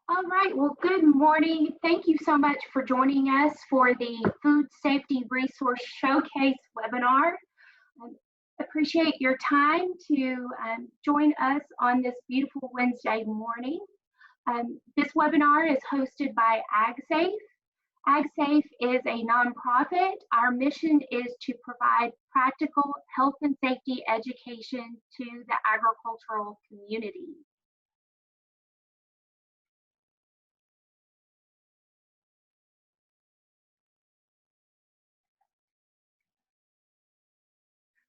All right, well, good morning. Thank you so much for joining us for the Food Safety Resource Showcase webinar. I appreciate your time to join us on this beautiful Wednesday morning. This webinar is hosted by AgSafe. AgSafe is a nonprofit. Our mission is to provide practical health and safety education to the agricultural community.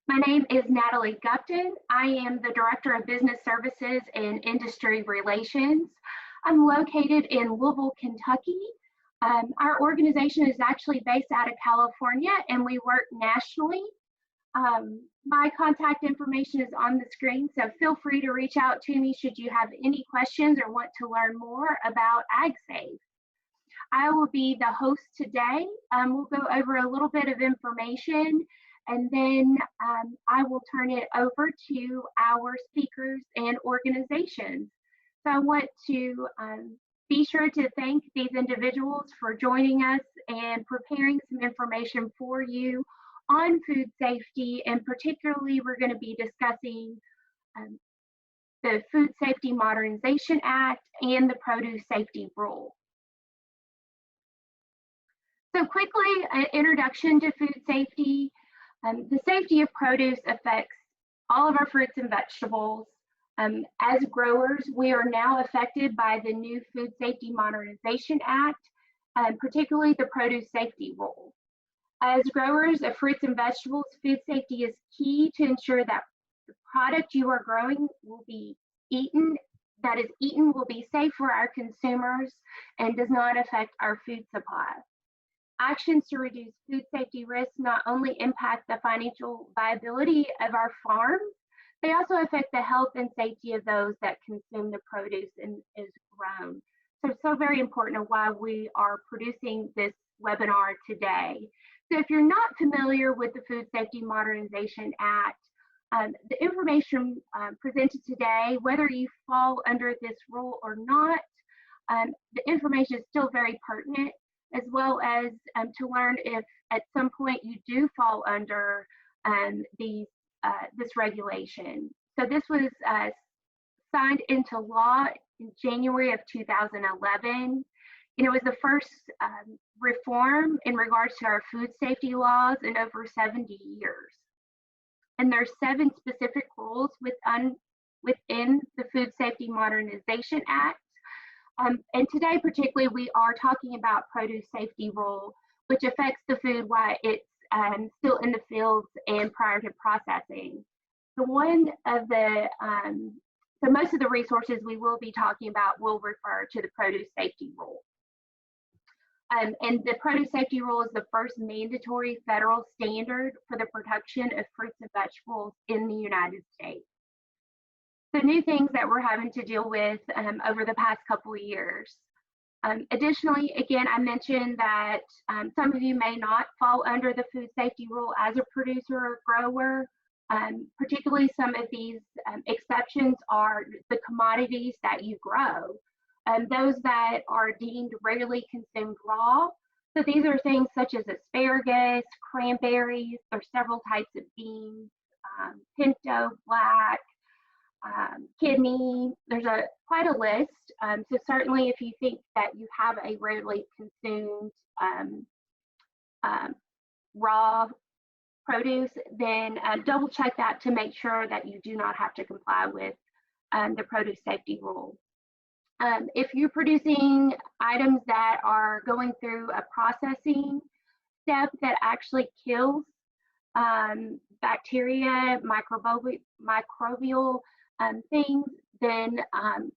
My name is Natalie Gupton. I am the Director of Business Services and Industry Relations. I'm located in Louisville, Kentucky. Our organization is actually based out of California and we work nationally. My contact information is on the screen, so feel free to reach out to me should you have any questions or want to learn more about AgSafe. I will be the host today. We'll go over a little bit of information and then I will turn it over to our speakers and organizations. So I want to be sure to thank these individuals for joining us and preparing some information for you on food safety, and particularly we're going to be discussing the Food Safety Modernization Act and the Produce Safety Rule. So quickly, an introduction to food safety. The safety of produce affects all of our fruits and vegetables. As growers, we are now affected by the new Food Safety Modernization Act, particularly the Produce Safety Rule. As growers of fruits and vegetables, food safety is key to ensure that the product you are growing will be eaten, will be safe for our consumers and does not affect our food supply. Actions to reduce food safety risks not only impact the financial viability of our farms, they also affect the health and safety of those that consume the produce and is grown. So it's so very important of why we are producing this webinar today. So if you're not familiar with the Food Safety Modernization Act, the information presented today, whether you fall under this rule or not, the information is still very pertinent, as well as to learn if at some point you do fall under this regulation. So this was signed into law in January of 2011. And it was the first reform in regards to our food safety laws in over 70 years. And there's 7 specific rules within the Food Safety Modernization Act. And today, particularly, we are talking about produce safety rule, which affects the food while it's still in the fields and prior to processing. So most of the resources we will be talking about will refer to the produce safety rule. And the produce safety rule is the first mandatory federal standard for the production of fruits and vegetables in the United States. The new things that we're having to deal with over the past couple of years. Additionally, again, I mentioned that some of you may not fall under the food safety rule as a producer or grower. Particularly some of these exceptions are the commodities that you grow. Those that are deemed rarely consumed raw. So these are things such as asparagus, cranberries, there's several types of beans, pinto, black, kidney, there's quite a list. So certainly if you think that you have a rarely consumed raw produce, then double check that to make sure that you do not have to comply with the produce safety rule. If you're producing items that are going through a processing step that actually kills bacteria, microbial things, then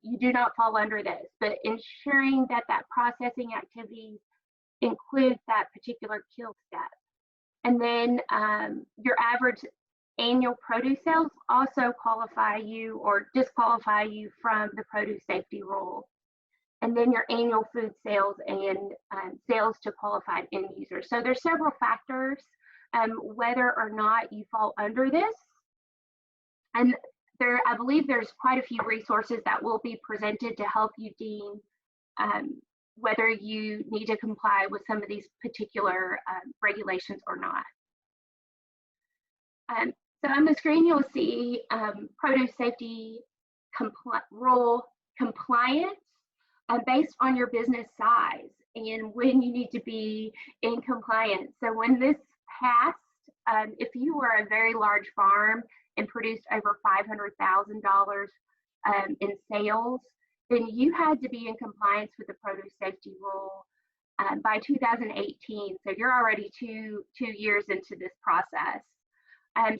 you do not fall under this. But ensuring that that processing activity includes that particular kill step. And then your average annual produce sales also qualify you or disqualify you from the produce safety rule. And then your annual food sales and sales to qualified end users. So there's several factors whether or not you fall under this. And I believe there's quite a few resources that will be presented to help you deem whether you need to comply with some of these particular regulations or not. So on the screen, you'll see produce safety rule compliance based on your business size and when you need to be in compliance. So when this passed, if you were a very large farm and produced over $500,000 in sales, then you had to be in compliance with the produce safety rule by 2018. So you're already two years into this process.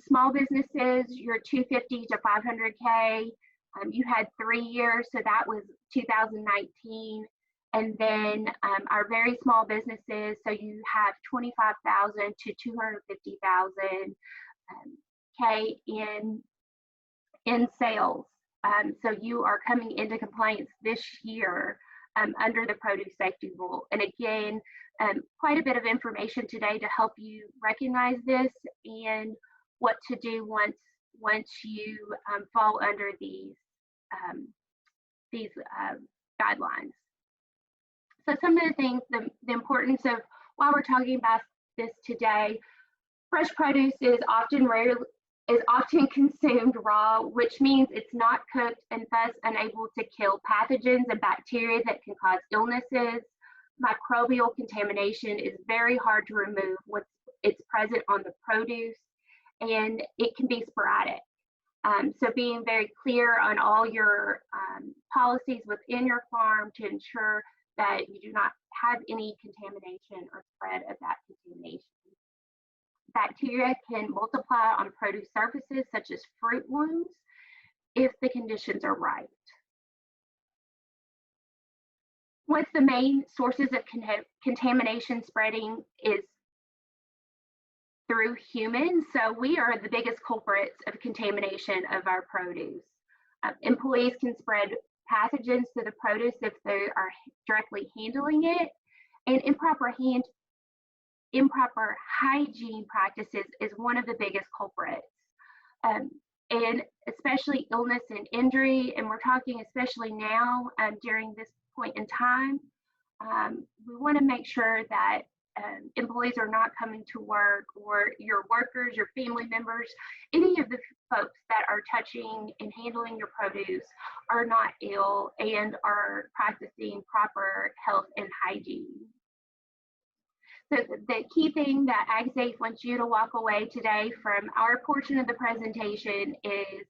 Small businesses, you're 250 to 500K. You had 3 years, so that was 2019. And then our very small businesses, so you have 25,000 to 250,000 K in sales. So you are coming into compliance this year under the produce safety rule. And again, quite a bit of information today to help you recognize this and what to do once you fall under these guidelines. So some of the things, the importance of why we're talking about this today, fresh produce is often consumed raw, which means it's not cooked and thus unable to kill pathogens and bacteria that can cause illnesses. Microbial contamination is very hard to remove once it's present on the produce, and it can be sporadic. So being very clear on all your policies within your farm to ensure that you do not have any contamination or spread of that contamination. Bacteria can multiply on produce surfaces such as fruit wounds if the conditions are right. What's the main sources of contamination spreading is through humans. So we are the biggest culprits of contamination of our produce. Employees can spread pathogens to the produce if they are directly handling it, and improper hygiene practices is one of the biggest culprits. And especially illness and injury, and we're talking especially now during this point in time, we want to make sure that employees are not coming to work, or your workers, your family members, any of the folks that are touching and handling your produce are not ill and are practicing proper health and hygiene. So the key thing that AgSafe wants you to walk away today from our portion of the presentation is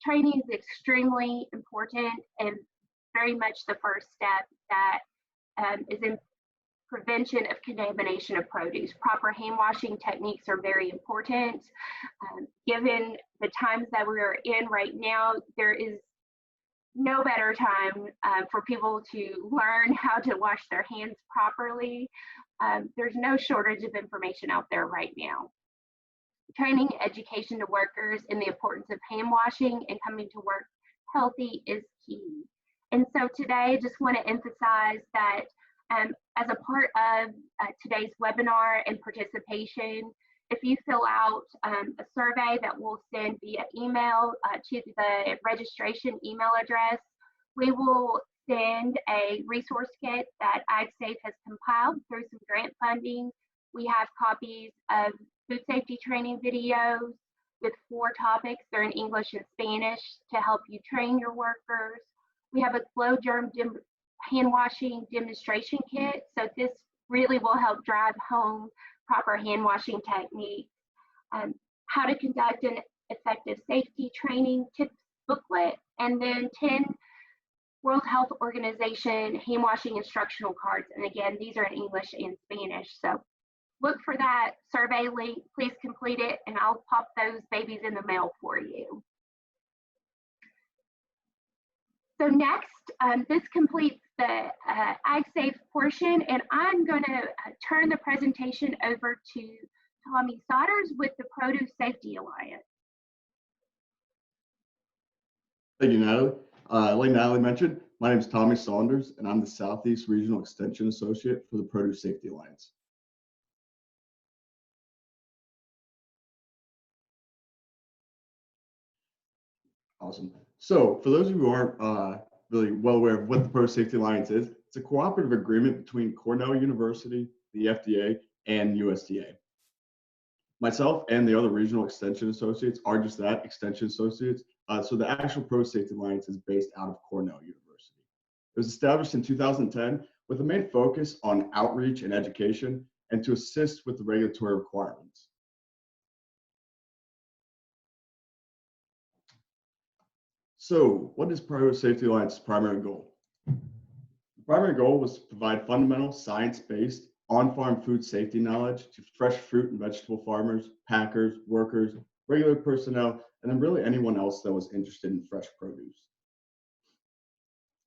training is extremely important and very much the first step that is in prevention of contamination of produce. Proper hand washing techniques are very important. Given the times that we are in right now, there is no better time for people to learn how to wash their hands properly. There's no shortage of information out there right now. Training education to workers in the importance of hand washing and coming to work healthy is key. And so today I just want to emphasize that as a part of today's webinar and participation, if you fill out a survey that we'll send via email to the registration email address, we will send a resource kit that AgSafe has compiled through some grant funding. We have copies of food safety training videos with 4 topics. They're in English and Spanish to help you train your workers. We have a flow germ hand washing demonstration kit. So this really will help drive home proper hand washing techniques. How to conduct an effective safety training tips booklet, and then 10 World Health Organization hand washing instructional cards. And again, these are in English and Spanish. So look for that survey link, please complete it, and I'll pop those babies in the mail for you. So next, this completes the AgSafe portion, and I'm going to turn the presentation over to Tommy Sodders with the Produce Safety Alliance. Thank you, Natalie. Like Natalie mentioned, my name is Tommy Saunders, and I'm the Southeast Regional Extension Associate for the Produce Safety Alliance. Awesome. So for those of you who aren't really well aware of what the Produce Safety Alliance is, It's a cooperative agreement between Cornell University, the FDA, and USDA. Myself and the other regional extension associates are just that, extension associates. So the actual Produce Safety Alliance is based out of Cornell University. It was established in 2010 with a main focus on outreach and education and to assist with the regulatory requirements. So what is Produce Safety Alliance's primary goal? The primary goal was to provide fundamental science-based on-farm food safety knowledge to fresh fruit and vegetable farmers, packers, workers, regular personnel, and then really anyone else that was interested in fresh produce.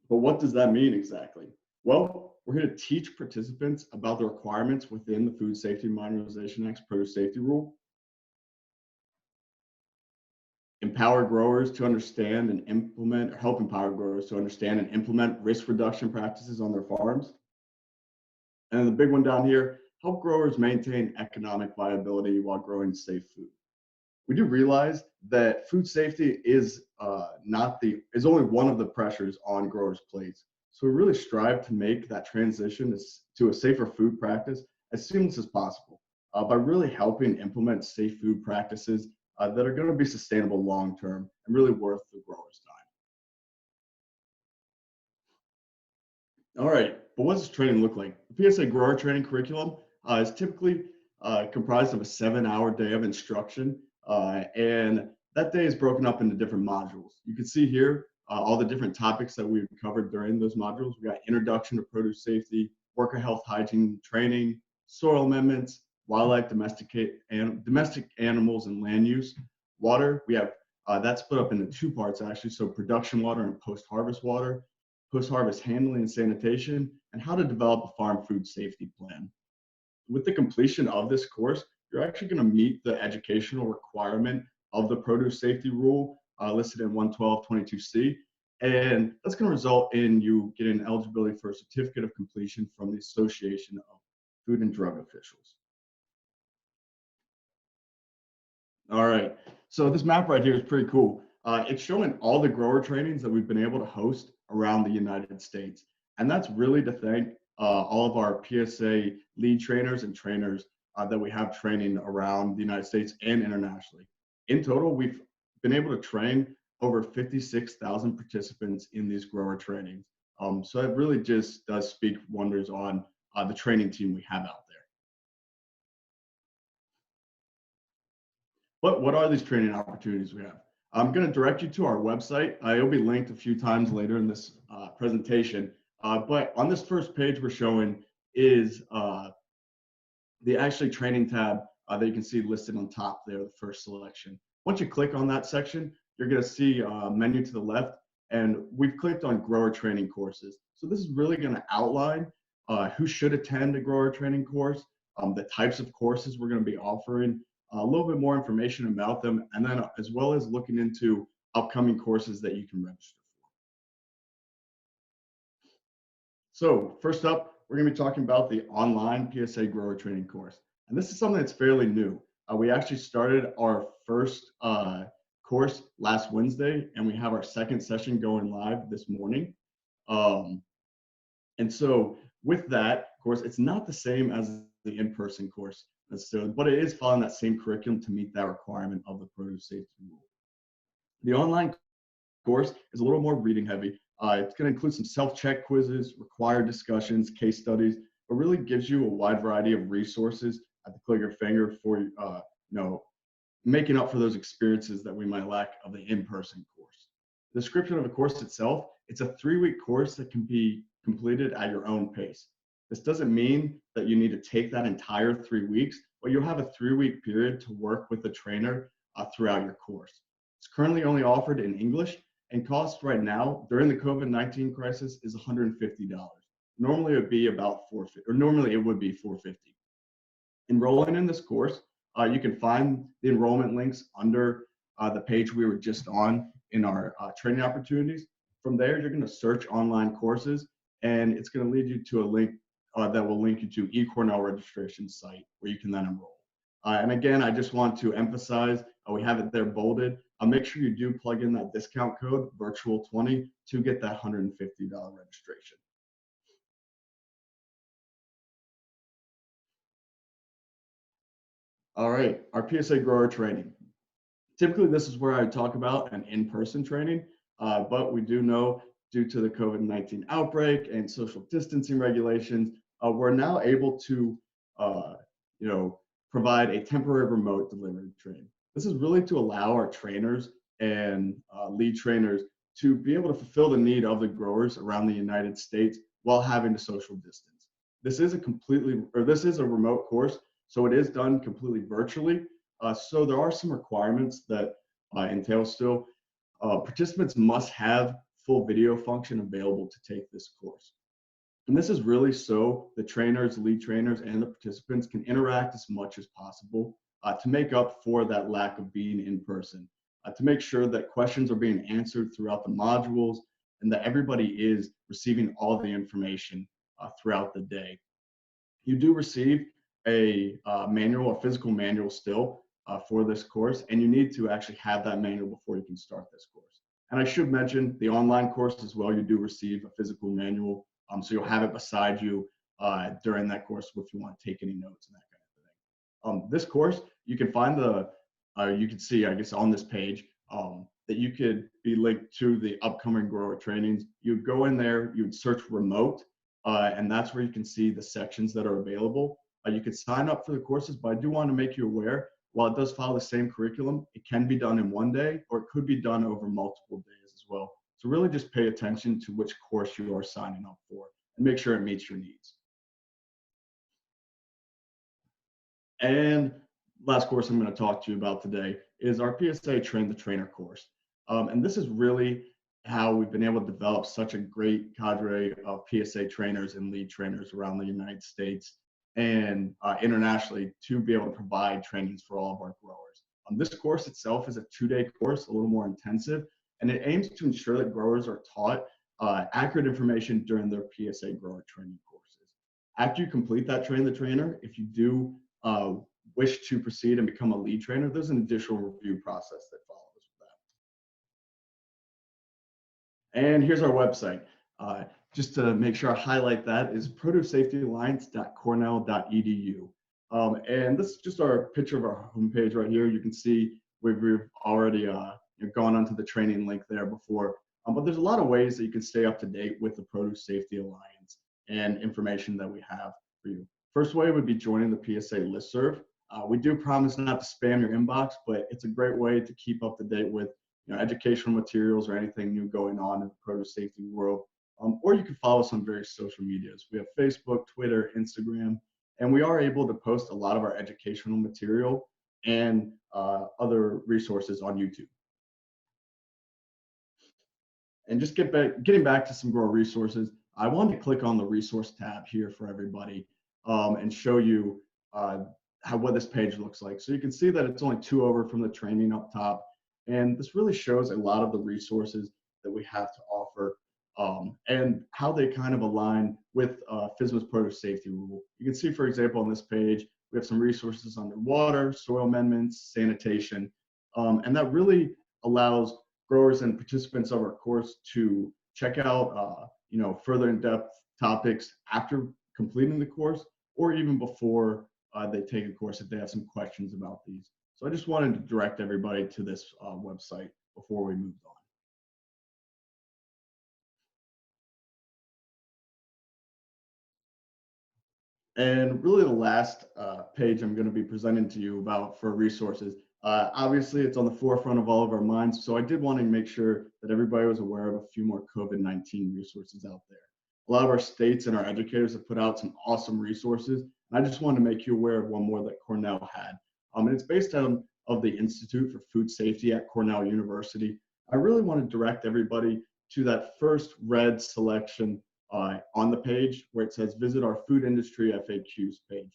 But what does that mean exactly? Well, we're here to teach participants about the requirements within the Food Safety Modernization Act's Produce Safety Rule, empower growers to understand and implement, or help empower growers to understand and implement risk reduction practices on their farms. And the big one down here, help growers maintain economic viability while growing safe food. We do realize that food safety is only one of the pressures on growers' plates. So we really strive to make that transition to a safer food practice as seamless as possible by really helping implement safe food practices that are going to be sustainable long term and really worth the growers' time. All right, but what does training look like? The PSA grower training curriculum is typically comprised of a 7-hour day of instruction, and that day is broken up into different modules. You can see here all the different topics that we've covered during those modules. We got introduction to produce safety, worker health, hygiene training, soil amendments, wildlife, domestic animals and land use, water. We have that's split up into 2 parts actually. So production water and post-harvest water, post-harvest handling and sanitation, and how to develop a farm food safety plan. With the completion of this course, you're actually going to meet the educational requirement of the produce safety rule listed in 112.22c, and that's going to result in you getting eligibility for a certificate of completion from the Association of Food and Drug Officials. All right, so this map right here is pretty cool. It's showing all the grower trainings that we've been able to host around the United States, and that's really to thank all of our PSA lead trainers and trainers that we have training around the United States and internationally. In total, we've been able to train over 56,000 participants in these grower trainings. So it really just does speak wonders on the training team we have out there. But what are these training opportunities we have? I'm going to direct you to our website. It'll be linked a few times later in this presentation. But on this first page we're showing is the actually training tab that you can see listed on top there, the first selection. Once you click on that section, you're going to see a menu to the left, and we've clicked on grower training courses. So this is really going to outline who should attend a grower training course, the types of courses we're going to be offering, a little bit more information about them, and then as well as looking into upcoming courses that you can register for. So first up, we're going to be talking about the online PSA grower training course. And this is something that's fairly new. We actually started our first course last Wednesday, and we have our second session going live this morning. And so with that, of course, it's not the same as the in-person course necessarily, but it is following that same curriculum to meet that requirement of the produce safety rule. The online course is a little more reading heavy. It's going to include some self-check quizzes, required discussions, case studies, but really gives you a wide variety of resources at the click of your finger for making up for those experiences that we might lack of the in-person course. The description of the course itself, it's a 3-week course that can be completed at your own pace. This doesn't mean that you need to take that entire 3 weeks, but you'll have a 3-week period to work with the trainer throughout your course. It's currently only offered in English, and cost right now during the COVID-19 crisis is $150. Normally it would be about $450, or normally it would be $450. Enrolling in this course, you can find the enrollment links under the page we were just on in our training opportunities. From there, you're going to search online courses, and it's going to lead you to a link that will link you to eCornell registration site where you can then enroll. And again, I just want to emphasize, we have it there bolded. Make sure you do plug in that discount code, virtual20, to get that $150 registration. All right, our PSA grower training. Typically, this is where I talk about an in-person training, but we do know due to the COVID-19 outbreak and social distancing regulations, we're now able to, uh, you know, provide a temporary remote delivery training. This is really to allow our trainers and lead trainers to be able to fulfill the need of the growers around the United States while having to social distance. This is a remote course, so it is done completely virtually. So there are some requirements that entail still. Participants must have full video function available to take this course. And this is really so the trainers, lead trainers, and the participants can interact as much as possible to make up for that lack of being in person, to make sure that questions are being answered throughout the modules and that everybody is receiving all the information throughout the day. You do receive a manual, a physical manual still for this course, and you need to actually have that manual before you can start this course. And I should mention the online course as well, you do receive a physical manual, so you'll have it beside you during that course if you want to take any notes and that kind of thing. This course, you can find you can see, I guess, on this page that you could be linked to the upcoming grower trainings. You'd go in there, you'd search remote, and that's where you can see the sections that are available. You could sign up for the courses, but I do want to make you aware, while it does follow the same curriculum, it can be done in one day or it could be done over multiple days as well. So really just pay attention to which course you are signing up for and make sure it meets your needs. And last course I'm going to talk to you about today is our PSA Train-the-Trainer course. And this is really how we've been able to develop such a great cadre of PSA trainers and lead trainers around the United States and internationally to be able to provide trainings for all of our growers. This course itself is a 2-day course, a little more intensive, and it aims to ensure that growers are taught accurate information during their PSA grower training courses. After you complete that Train the Trainer, if you do wish to proceed and become a lead trainer, there's an additional review process that follows with that. And here's our website. Just to make sure I highlight that is produsafetyalliance.cornell.edu. And this is just our picture of our homepage right here. You can see we've already gone onto the training link there before. But there's a lot of ways that you can stay up to date with the Produce Safety Alliance and information that we have for you. First way would be joining the PSA listserv. We do promise not to spam your inbox, but it's a great way to keep up to date with educational materials or anything new going on in the produce safety world. Or you can follow us on various social medias. We have Facebook, Twitter, Instagram, and we are able to post a lot of our educational material and other resources on YouTube. And just getting back to some grower resources, I wanted to click on the resource tab here for everybody and show you what this page looks like. So you can see that it's only 2 over from the training up top. And this really shows a lot of the resources that we have to offer and how they kind of align with FSMA's produce safety rule. You can see, for example, on this page, we have some resources under water, soil amendments, sanitation, and that really allows growers and participants of our course to check out further in-depth topics after completing the course or even before they take a course if they have some questions about these. So I just wanted to direct everybody to this website before we moved on. And really the last page I'm going to be presenting to you about for resources. Obviously, it's on the forefront of all of our minds, so I did want to make sure that everybody was aware of a few more COVID-19 resources out there. A lot of our states and our educators have put out some awesome resources, and I just wanted to make you aware of one more that Cornell had. And it's based out of the Institute for Food Safety at Cornell University. I really want to direct everybody to that first red selection on the page where it says visit our food industry FAQs page.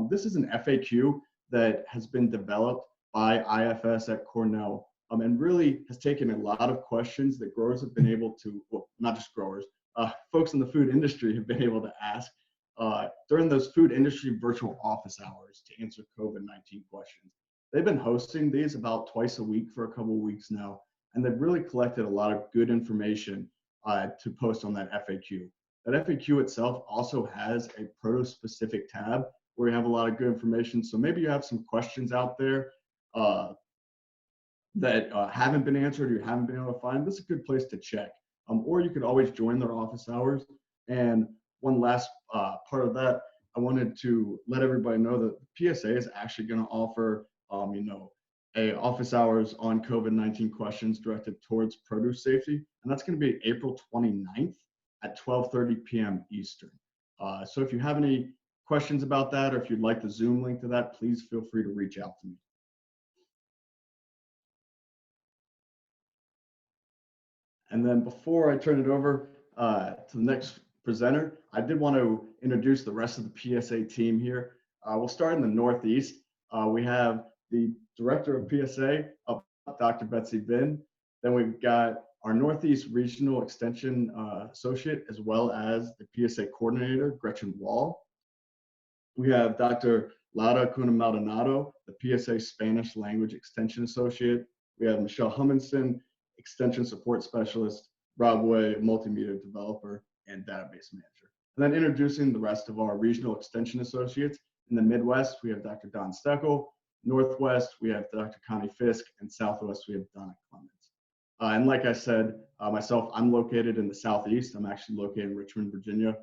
This is an FAQ that has been developed by IFS at Cornell and really has taken a lot of questions that growers have been able to, well, not just growers, folks in the food industry have been able to ask during those food industry virtual office hours to answer COVID-19 questions. They've been hosting these about twice a week for a couple of weeks now, and they've really collected a lot of good information to post on that FAQ. That FAQ itself also has a produce-specific tab where we have a lot of good information. So maybe you have some questions out there that haven't been answered or you haven't been able to find. This is a good place to check. Or you could always join their office hours. And one last part of that, I wanted to let everybody know that the PSA is actually going to offer, a office hours on COVID-19 questions directed towards produce safety. And that's going to be April 29th at 12:30 p.m. Eastern. So if you have any questions about that, or if you'd like the Zoom link to that, please feel free to reach out to me. And then before I turn it over to the next presenter, I did want to introduce the rest of the PSA team here. We'll start in the Northeast. We have the Director of PSA, Dr. Betsy Bin. Then we've got our Northeast Regional Extension Associate, as well as the PSA Coordinator, Gretchen Wall. We have Dr. Laura Cuna Maldonado, the PSA Spanish Language Extension Associate. We have Michelle Humminson, Extension Support Specialist, Rob Way, Multimedia Developer, and Database Manager. And then introducing the rest of our Regional Extension Associates. In the Midwest, we have Dr. Don Steckel. Northwest, we have Dr. Connie Fisk. And Southwest, we have Donna Clemens. And like I said, myself, I'm located in the Southeast. I'm actually located in Richmond, Virginia,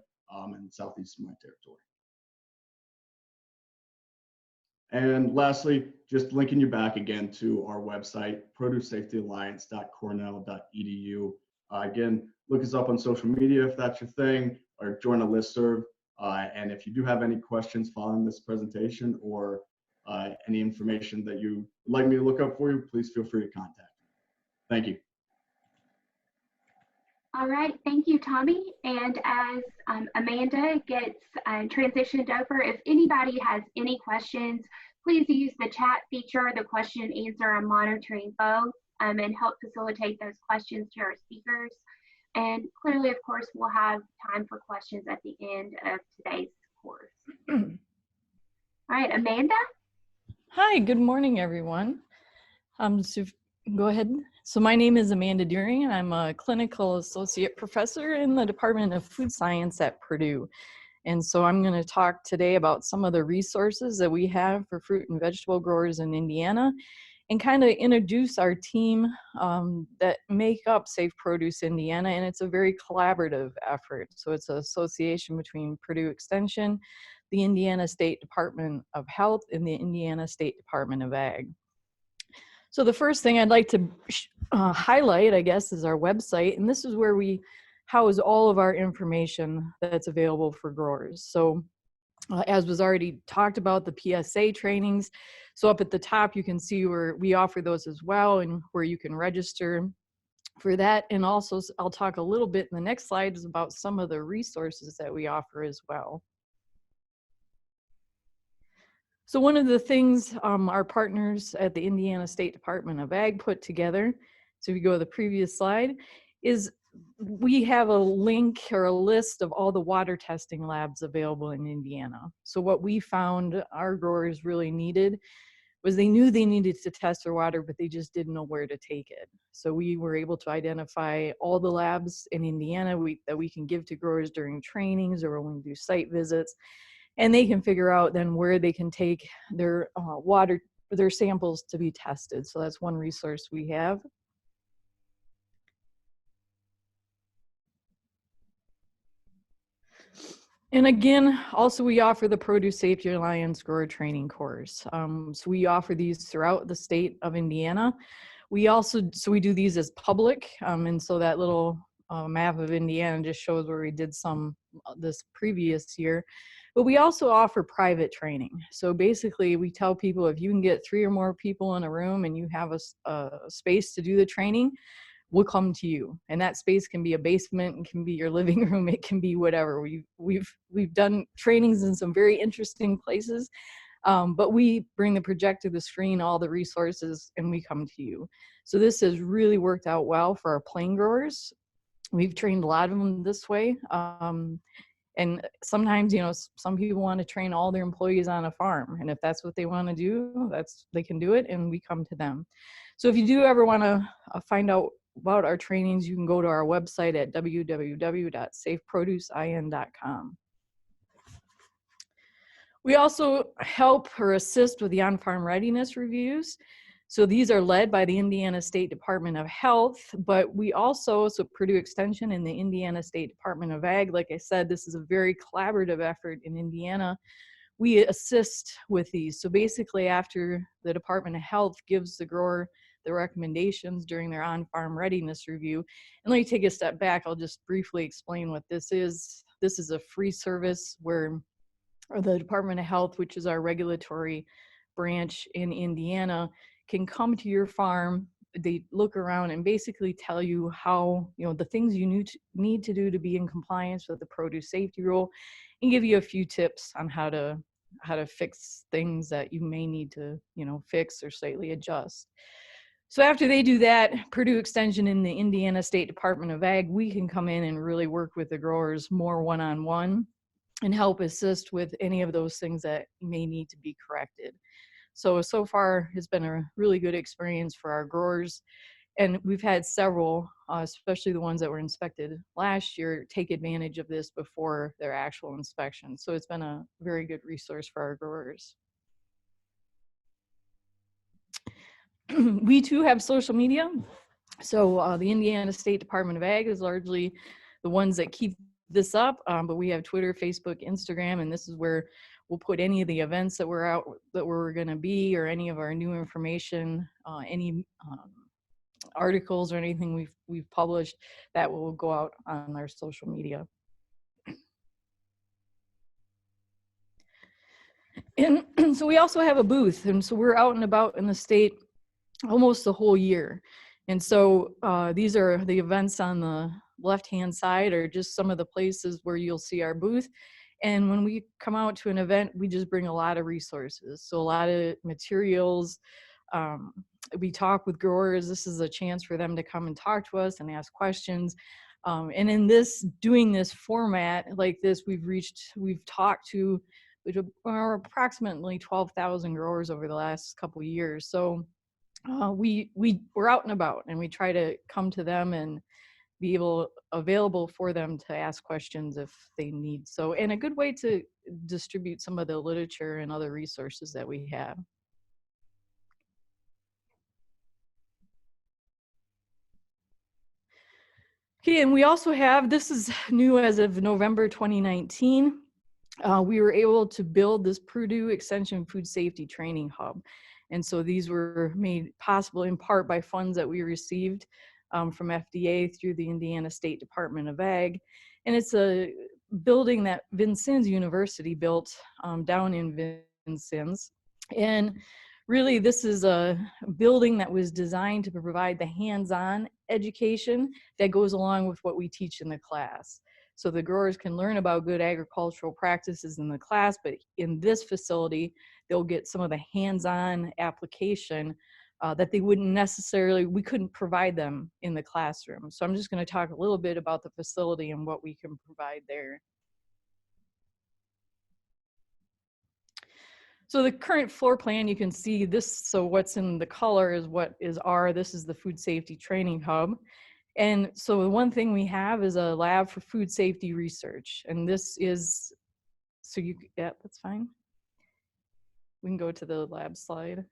in the Southeast of my territory. And lastly, just linking you back again to our website, produce-safety-alliance.cornell.edu. Again, look us up on social media if that's your thing, or join a listserv. And if you do have any questions following this presentation, or any information that you would like me to look up for you, please feel free to contact me. Thank you. All right, thank you, Tommy. And as Amanda gets transitioned over, if anybody has any questions, please use the chat feature, the question and answer. I'm monitoring both and help facilitate those questions to our speakers. And clearly, of course, we'll have time for questions at the end of today's course. All right, Amanda? Hi, good morning, everyone. So go ahead. So my name is Amanda Deering, and I'm a clinical associate professor in the Department of Food Science at Purdue. And so I'm going to talk today about some of the resources that we have for fruit and vegetable growers in Indiana, and kind of introduce our team that make up Safe Produce Indiana. And it's a very collaborative effort. So it's an association between Purdue Extension, the Indiana State Department of Health, and the Indiana State Department of Ag. So the first thing I'd like to highlight, I guess, is our website. And this is where we house all of our information that's available for growers. So as was already talked about, the PSA trainings. So up at the top, you can see where we offer those as well, and where you can register for that. And also, I'll talk a little bit in the next slide is about some of the resources that we offer as well. So one of the things our partners at the Indiana State Department of Ag put together, so if you go to the previous slide, is we have a link or a list of all the water testing labs available in Indiana. So what we found our growers really needed was they knew they needed to test their water, but they just didn't know where to take it. So we were able to identify all the labs in Indiana that we can give to growers during trainings or when we do site visits. And they can figure out then where they can take their their samples to be tested. So that's one resource we have. And again, also we offer the Produce Safety Alliance Grower Training Course. So we offer these throughout the state of Indiana. We also, so we do these as public. And so that little map of Indiana just shows where we did some this previous year. But we also offer private training. So basically we tell people if you can get 3 or more people in a room and you have a space to do the training, we'll come to you. And that space can be a basement, it can be your living room, it can be whatever. We've done trainings in some very interesting places, but we bring the projector, the screen, all the resources, and we come to you. So this has really worked out well for our plain growers. We've trained a lot of them this way. And sometimes, you know, some people want to train all their employees on a farm. And if that's what they want to do, they can do it, and we come to them. So if you do ever want to find out about our trainings, you can go to our website at www.safeproducein.com. We also help or assist with the on-farm readiness reviews. So these are led by the Indiana State Department of Health, but we also, so Purdue Extension and the Indiana State Department of Ag, like I said, this is a very collaborative effort in Indiana. We assist with these. So basically after the Department of Health gives the grower the recommendations during their on-farm readiness review, and let me take a step back, I'll just briefly explain what this is. This is a free service where the Department of Health, which is our regulatory branch in Indiana, can come to your farm. They look around and basically tell you how, the things you need to do to be in compliance with the produce safety rule, and give you a few tips on how to fix things that you may need to, fix or slightly adjust. So after they do that, Purdue Extension and the Indiana State Department of Ag, we can come in and really work with the growers more one-on-one and help assist with any of those things that may need to be corrected. So far it's been a really good experience for our growers, and we've had several, especially the ones that were inspected last year, take advantage of this before their actual inspection. So it's been a very good resource for our growers. We too have social media. So the Indiana State Department of Ag is largely the ones that keep this up, but we have Twitter, Facebook, Instagram, and this is where we'll put any of the events that we're going to be, or any of our new information, any articles or anything we've published that will go out on our social media. And so we also have a booth, and so we're out and about in the state almost the whole year. And so these are the events on the left-hand side, or just some of the places where you'll see our booth. And when we come out to an event, we just bring a lot of resources. So a lot of materials. We talk with growers. This is a chance for them to come and talk to us and ask questions. And in doing this format like this, we've talked to approximately 12,000 growers over the last couple of years. So we're out and about, and we try to come to them and be available for them to ask questions if they need so, and a good way to distribute some of the literature and other resources that we have. Okay, and we also have, this is new as of November 2019, we were able to build this Purdue Extension Food Safety Training Hub. And so these were made possible in part by funds that we received from FDA through the Indiana State Department of Ag. And it's a building that Vincennes University built down in Vincennes. And really, this is a building that was designed to provide the hands-on education that goes along with what we teach in the class. So the growers can learn about good agricultural practices in the class, but in this facility, they'll get some of the hands-on application that they wouldn't necessarily, we couldn't provide them in the classroom. So I'm just going to talk a little bit about the facility and what we can provide there. So the current floor plan, you can see this, so what's in the color is this is the Food Safety Training Hub. And so the one thing we have is a lab for food safety research. And this is, yeah, that's fine. We can go to the lab slide.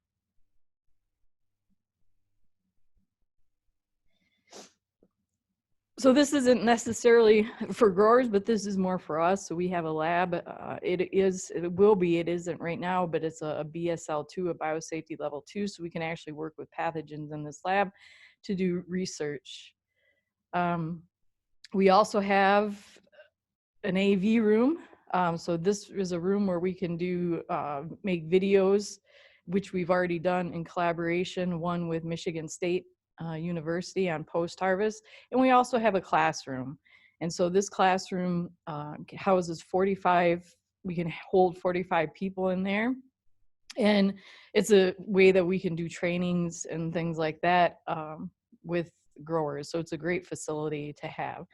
So this isn't necessarily for growers, but this is more for us. So we have a lab. It isn't right now, but it's a BSL2, a biosafety level 2. So we can actually work with pathogens in this lab to do research. We also have an AV room. So this is a room where we can make videos, which we've already done in collaboration, one with Michigan State University on post-harvest. And we also have a classroom. And so this classroom houses 45, we can hold 45 people in there. And it's a way that we can do trainings and things like that with growers. So it's a great facility to have.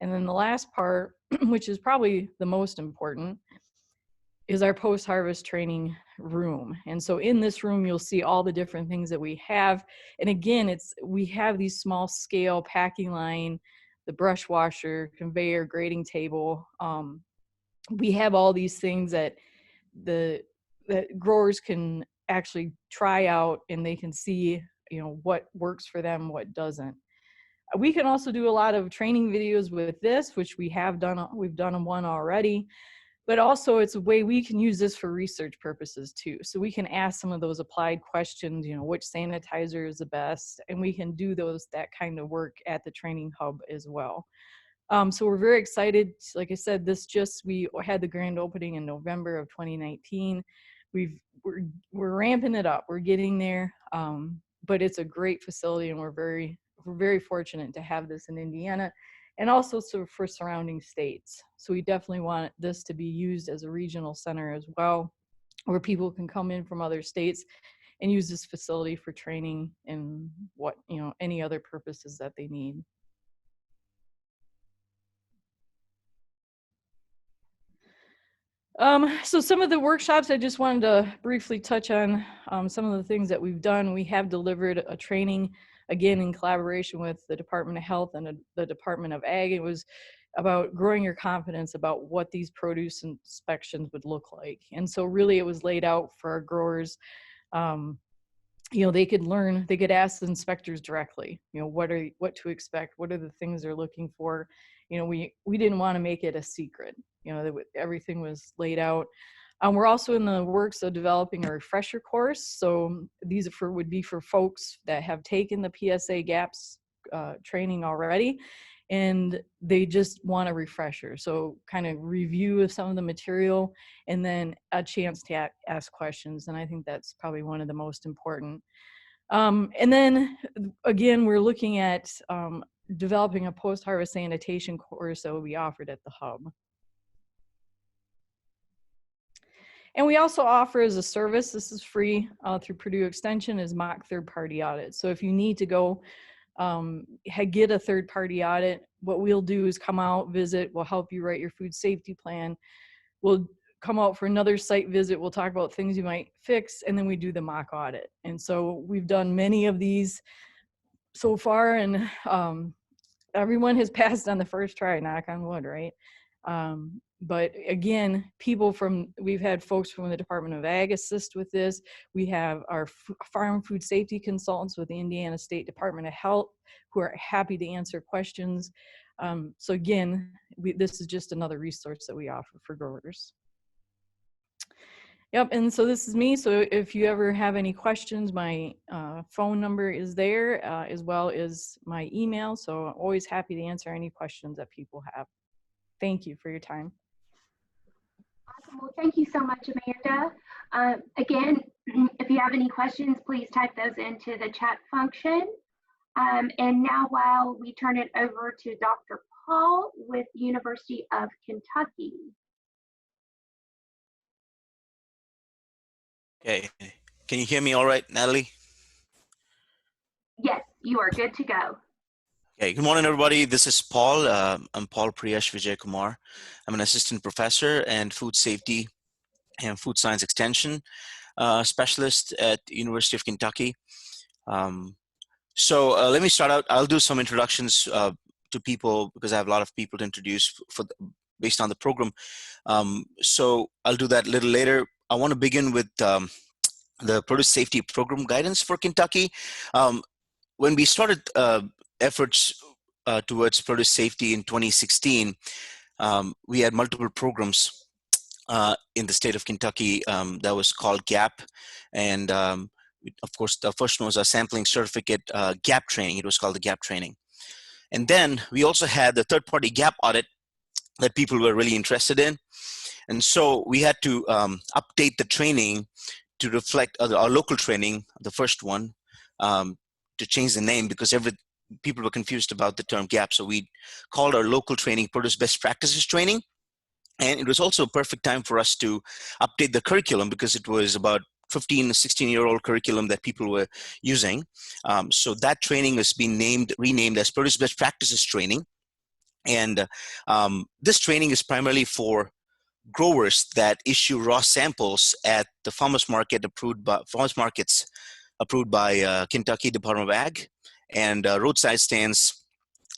And then the last part, which is probably the most important, is our post-harvest training room. And so in this room, you'll see all the different things that we have. And again, we have these small scale packing line, the brush washer, conveyor, grading table. We have all these things that that growers can actually try out, and they can see, what works for them, what doesn't. We can also do a lot of training videos with this, which we've done one already, but also it's a way we can use this for research purposes too. So we can ask some of those applied questions, which sanitizer is the best, and we can do that kind of work at the training hub as well. So we're very excited. Like I said, we had the grand opening in November of 2019. We're ramping it up. We're getting there, but it's a great facility, and we're very fortunate to have this in Indiana, and also for surrounding states. So we definitely want this to be used as a regional center as well, where people can come in from other states and use this facility for training and any other purposes that they need. So some of the workshops, I just wanted to briefly touch on some of the things that we've done. We have delivered a training, again, in collaboration with the Department of Health and the Department of Ag. It was about growing your confidence about what these produce inspections would look like. And so really it was laid out for our growers. They could ask the inspectors directly, what to expect, what are the things they're looking for. We didn't want to make it a secret, everything was laid out. We're also in the works of developing a refresher course. So these would be for folks that have taken the PSA GAPS training already, and they just want a refresher. So kind of review of some of the material, and then a chance to ask questions. And I think that's probably one of the most important. And then again, we're looking at developing a post-harvest sanitation course that will be offered at the hub. And we also offer as a service, this is free through Purdue Extension, is mock third-party audit. So if you need to go get a third-party audit, what we'll do is come out, visit, we'll help you write your food safety plan. We'll come out for another site visit, we'll talk about things you might fix, and then we do the mock audit. And so we've done many of these so far, and everyone has passed on the first try, knock on wood, right? But again, we've had folks from the Department of Ag assist with this. We have our farm food safety consultants with the Indiana State Department of Health who are happy to answer questions. So again, this is just another resource that we offer for growers. Yep, and so this is me. So if you ever have any questions, my phone number is there, as well as my email. So I'm always happy to answer any questions that people have. Thank you for your time. Awesome. Well, thank you so much, Amanda. Again, if you have any questions, please type those into the chat function. And now while we turn it over to Dr. Paul with University of Kentucky. Okay, can you hear me all right, Natalie? Yes, you are good to go. Okay, good morning, everybody. This is Paul. I'm Paul Priyesh Vijay Kumar. I'm an assistant professor and food safety and food science extension specialist at University of Kentucky. So let me start out. I'll do some introductions to people because I have a lot of people to introduce based on the program. So I'll do that a little later. I want to begin with the produce safety program guidance for Kentucky. When we started efforts towards produce safety in 2016, we had multiple programs in the state of Kentucky that was called GAP. And of course, the first one was a sampling certificate GAP training. It was called the GAP training. And then we also had the third-party GAP audit that people were really interested in. And so we had to update the training to reflect our local training, the first one, to change the name because people were confused about the term GAP. So we called our local training Produce Best Practices Training. And it was also a perfect time for us to update the curriculum because it was about 15 to 16-year-old curriculum that people were using. So that training has been renamed as Produce Best Practices Training. And this training is primarily for growers that issue raw samples at the farmers markets approved by Kentucky Department of Ag and roadside stands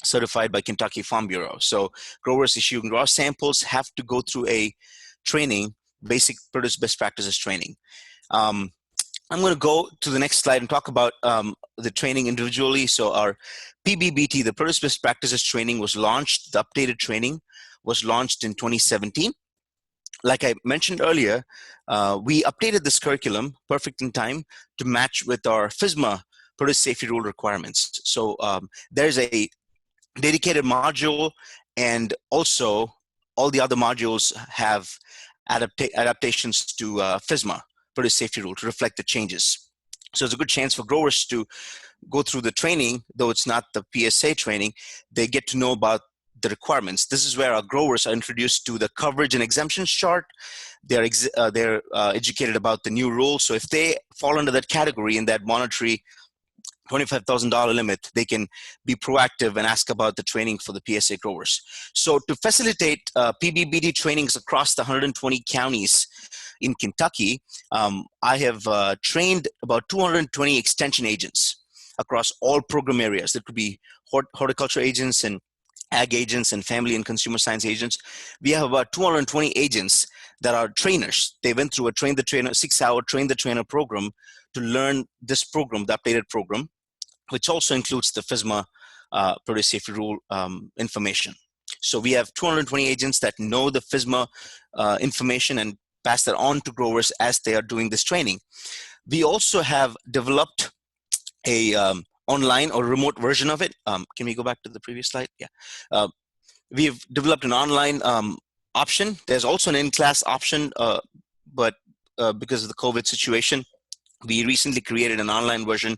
certified by Kentucky Farm Bureau. So growers issuing raw samples have to go through a training basic produce best practices training. I'm going to go to the next slide and talk about the training individually. So our PBBT, the Produce Best Practices Training, was launched. The updated training was launched in 2017. Like I mentioned earlier, we updated this curriculum perfect in time to match with our FSMA Produce Safety Rule requirements. So there's a dedicated module, and also all the other modules have adaptations to FSMA Produce Safety Rule to reflect the changes. So it's a good chance for growers to go through the training, though it's not the PSA training. They get to know about the requirements. This is where our growers are introduced to the coverage and exemptions chart. They're educated about the new rules. So if they fall under that category in that monetary $25,000 limit, they can be proactive and ask about the training for the PSA growers. So to facilitate PBBT trainings across the 120 counties in Kentucky, I have trained about 220 extension agents across all program areas. There could be horticulture agents and ag agents and family and consumer science agents. We have about 220 agents that are trainers. They went through a 6-hour Train the Trainer program to learn this program, the updated program, which also includes the FSMA Produce Safety Rule information. So we have 220 agents that know the FSMA information and pass that on to growers as they are doing this training. We also have developed a online or remote version of it. Can we go back to the previous slide? Yeah. We've developed an online option. There's also an in-class option, but because of the COVID situation, we recently created an online version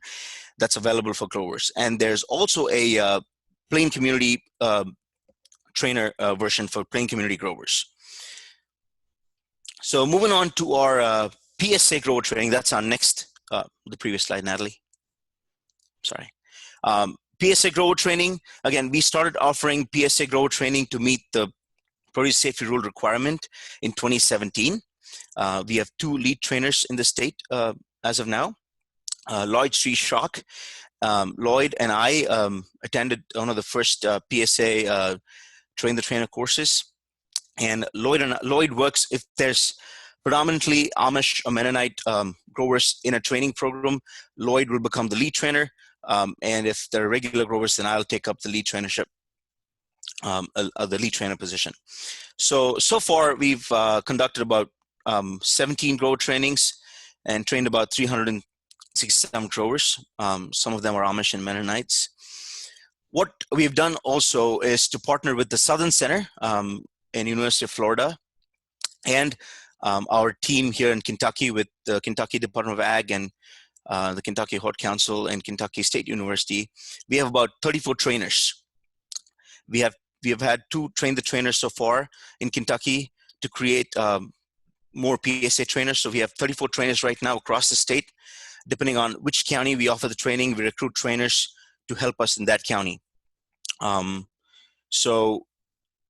that's available for growers. And there's also a plain community trainer version for plain community growers. So moving on to our PSA grower training, that's our next, the previous slide, Natalie. Sorry. PSA grower training, again, we started offering PSA grower training to meet the Produce Safety Rule requirement in 2017. We have 2 lead trainers in the state as of now. Lloyd Shock. Lloyd and I attended one of the first PSA Train-the-Trainer courses. And Lloyd works, if there's predominantly Amish or Mennonite growers in a training program, Lloyd will become the lead trainer. And if there are regular growers, then I'll take up the lead trainership, the lead trainer position. So far we've conducted about 17 grower trainings and trained about 367 growers. Some of them are Amish and Mennonites. What we've done also is to partner with the Southern Center in University of Florida and our team here in Kentucky with the Kentucky Department of Ag and the Kentucky Hort Council and Kentucky State University. We have about 34 trainers. We have had 2 Train the Trainers so far in Kentucky to create more PSA trainers. So we have 34 trainers right now across the state. Depending on which county we offer the training, we recruit trainers to help us in that county. So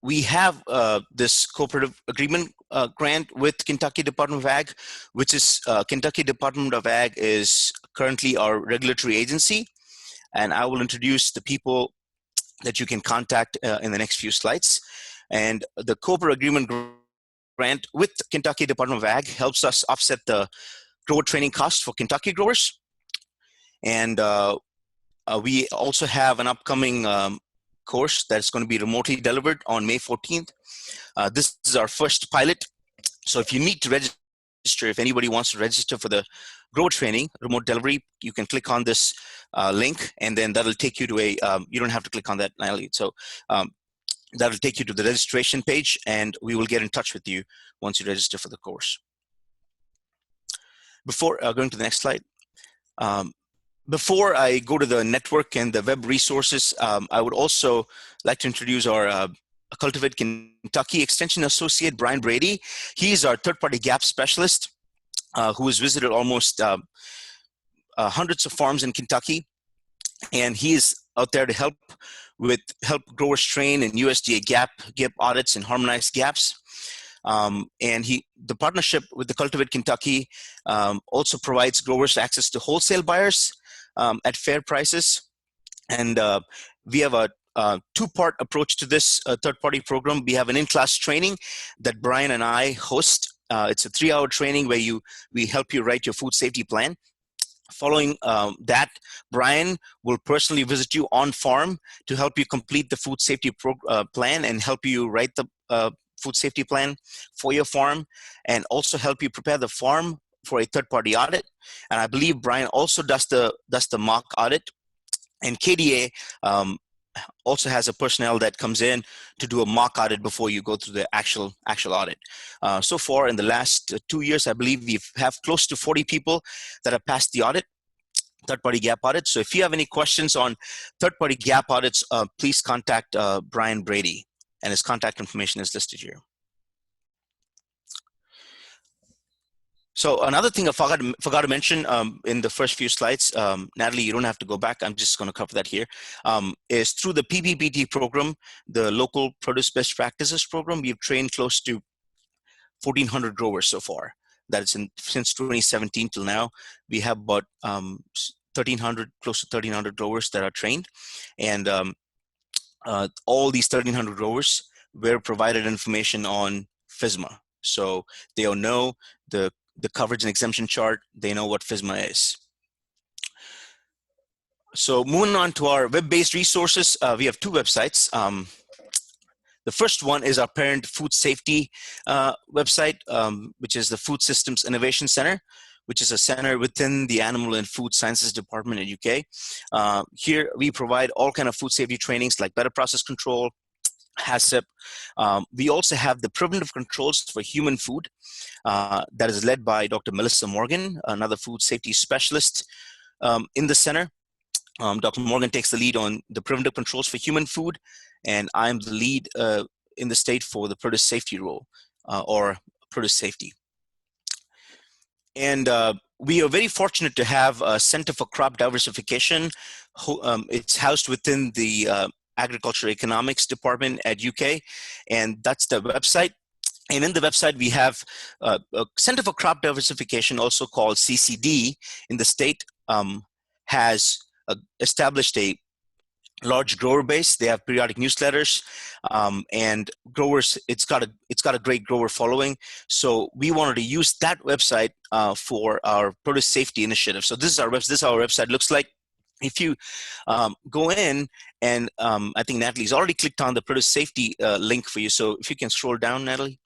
we have this cooperative agreement grant with Kentucky Department of Ag, which is Kentucky Department of Ag is currently our regulatory agency. And I will introduce the people that you can contact in the next few slides. And the cooperative agreement grant with Kentucky Department of Ag helps us offset the grower training costs for Kentucky growers. And we also have an upcoming course that's going to be remotely delivered on May 14th. This is our first pilot. So if you need to register, if anybody wants to register for the grower training, remote delivery, you can click on this link, and then that'll take you to a, you don't have to click on that, Natalie. So that'll take you to the registration page, and we will get in touch with you once you register for the course. Before going to the next slide, before I go to the network and the web resources, I would also like to introduce our Cultivate Kentucky Extension Associate, Brian Brady. He's our third-party GAP specialist who has visited almost hundreds of farms in Kentucky, and he is out there to help growers train in USDA GAP audits and harmonized GAPs. And the partnership with the Cultivate Kentucky also provides growers access to wholesale buyers at fair prices. And we have a 2-part approach to this third-party program. We have an in-class training that Brian and I host It's a 3-hour training where we help you write your food safety plan. Following that, Brian will personally visit you on farm to help you complete the food safety plan and help you write the food safety plan for your farm, and also help you prepare the farm for a third-party audit. And I believe Brian also does the mock audit. And KDA also has a personnel that comes in to do a mock audit before you go through the actual audit. So far in the last 2 years, I believe we have close to 40 people that have passed the audit, third-party GAP audit. So if you have any questions on third-party GAP audits, please contact Brian Brady, and his contact information is listed here. So another thing I forgot to mention in the first few slides, Natalie, you don't have to go back. I'm just going to cover that here. Is through the PBBT program, the local produce best practices program, we've trained close to 1,400 growers so far. That is since 2017 till now. We have about 1,300, close to 1,300 growers that are trained, and all these 1,300 growers were provided information on FSMA, so they'll know the coverage and exemption chart. They know what FSMA is. So moving on to our web-based resources, we have 2 websites. The first one is our parent food safety website, which is the Food Systems Innovation Center, which is a center within the Animal and Food Sciences Department at UK. Here we provide all kind of food safety trainings like better process control, HACCP. We also have the preventive controls for human food that is led by Dr. Melissa Morgan, another food safety specialist in the center. Dr. Morgan takes the lead on the preventive controls for human food, and I'm the lead in the state for the produce safety role or produce safety. And we are very fortunate to have a Center for Crop Diversification. It's housed within the Agriculture Economics Department at UK, and that's the website. And in the website, we have a Center for Crop Diversification, also called CCD, in the state, has established a large grower base. They have periodic newsletters, and growers. It's got a great grower following. So we wanted to use that website for our produce safety initiative. So this is our website. This is how our website looks like. If you go in, and I think Natalie's already clicked on the produce safety link for you. So if you can scroll down, Natalie.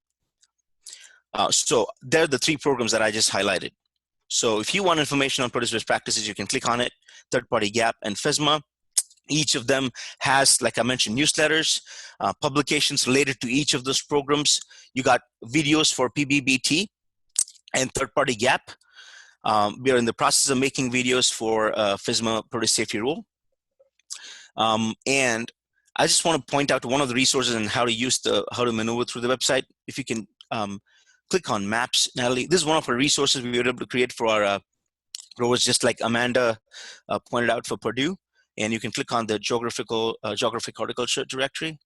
So there are the 3 programs that I just highlighted. So if you want information on produce best practices, you can click on it, third-party GAP and FSMA. Each of them has, like I mentioned, newsletters, publications related to each of those programs. You got videos for PBBT and third-party GAP. We are in the process of making videos for FSMA produce safety rule. And I just want to point out one of the resources and how to maneuver through the website. If you can click on maps, Natalie. This is one of our resources we were able to create for our growers, just like Amanda pointed out for Purdue. And you can click on the geographic horticulture directory.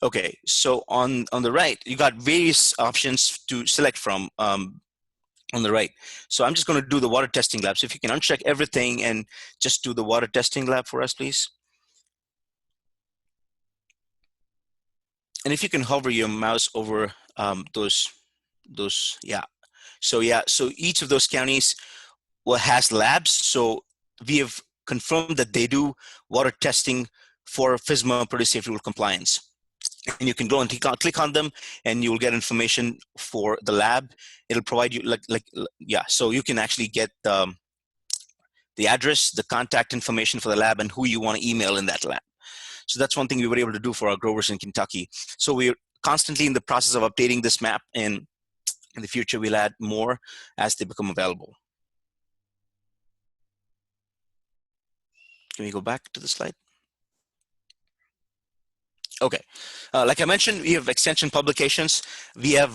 Okay, so on the right, you got various options to select from on the right. So I'm just going to do the water testing lab. So if you can uncheck everything and just do the water testing lab for us, please. And if you can hover your mouse over those, yeah. So each of those counties has labs. So we have confirmed that they do water testing for FSMA produce safety rule compliance. And you can go and click on them, and you will get information for the lab. It'll provide you so you can actually get the address, the contact information for the lab, and who you want to email in that lab. So that's one thing we were able to do for our growers in Kentucky. So we're constantly in the process of updating this map, and in the future we'll add more as they become available. Can we go back to the slide? Okay, like I mentioned, we have extension publications. We have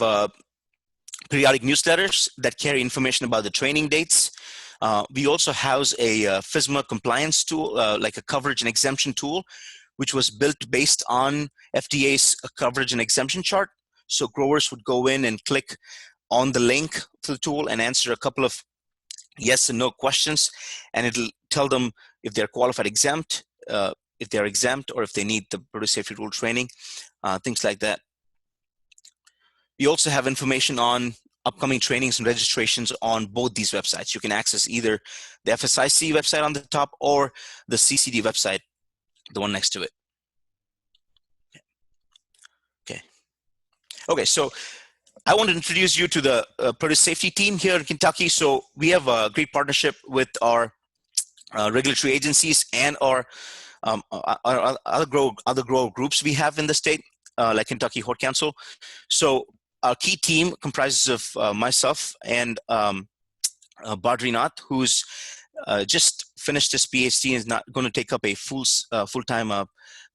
periodic newsletters that carry information about the training dates. We also house a FSMA compliance tool, like a coverage and exemption tool, which was built based on FDA's coverage and exemption chart. So growers would go in and click on the link to the tool and answer a couple of yes and no questions, and it'll tell them if they're qualified exempt, if they're exempt, or if they need the produce safety rule training, things like that. We also have information on upcoming trainings and registrations on both these websites. You can access either the FSIC website on the top or the CCD website, the one next to it. Okay, so I want to introduce you to the Purdue safety team here in Kentucky. So we have a great partnership with our regulatory agencies and our other grower groups we have in the state, like Kentucky Hort Council. So our key team comprises of myself and Badri Nath, who's just finished his PhD and is not going to take up a full-time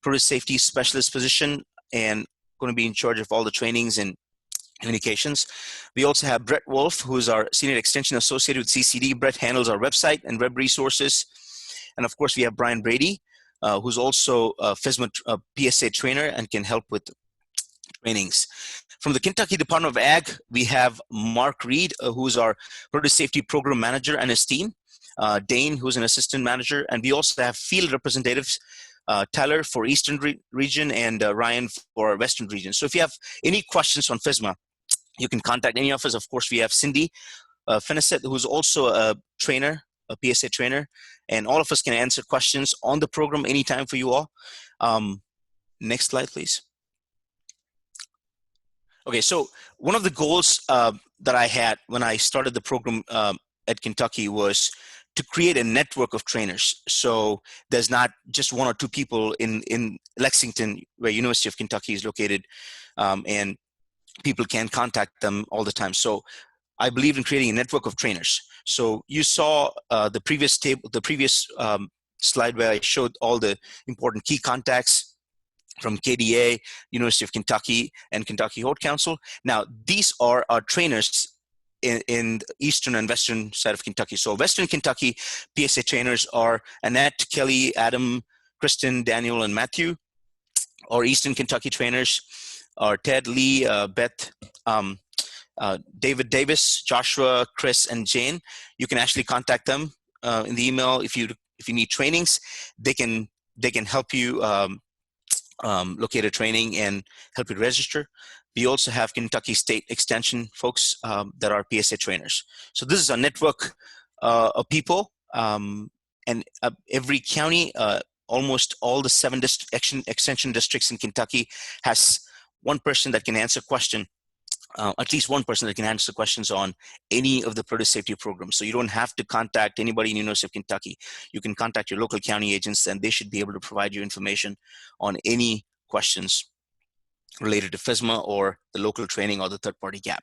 Purdue safety specialist position and going to be in charge of all the trainings and communications. We also have Brett Wolf, who is our Senior Extension Associate with CCD. Brett handles our website and web resources. And of course, we have Brian Brady, who's also a FSMA PSA trainer and can help with trainings. From the Kentucky Department of Ag, we have Mark Reed, who's our Purdue Safety Program Manager, and his team. Dane, who's an Assistant Manager. And we also have field representatives, Tyler for Eastern region and Ryan for Western region. So if you have any questions on FSMA, you can contact any of us. Of course, we have Cindy Finisset, who's also a trainer, a PSA trainer, and all of us can answer questions on the program anytime for you all. Next slide, please. Okay, so one of the goals that I had when I started the program at Kentucky was to create a network of trainers. So there's not just one or two people in Lexington, where University of Kentucky is located, and people can contact them all the time. So I believe in creating a network of trainers. So you saw the previous slide where I showed all the important key contacts from KDA, University of Kentucky, and Kentucky Hort Council. Now, these are our trainers in the eastern and western side of Kentucky. So Western Kentucky PSA trainers are Annette, Kelly, Adam, Kristen, Daniel, and Matthew. Our Eastern Kentucky trainers are Ted, Lee, Beth, David Davis, Joshua, Chris, and Jane. You can actually contact them in the email if you need trainings. They can help you locate a training and help you register. We also have Kentucky State Extension folks that are PSA trainers. So this is a network of people, and every county, almost all the 7 extension districts in Kentucky has one person that can answer question, at least one person that can answer questions on any of the Purdue safety programs. So you don't have to contact anybody in the University of Kentucky. You can contact your local county agents, and they should be able to provide you information on any questions related to FSMA or the local training or the third-party GAP.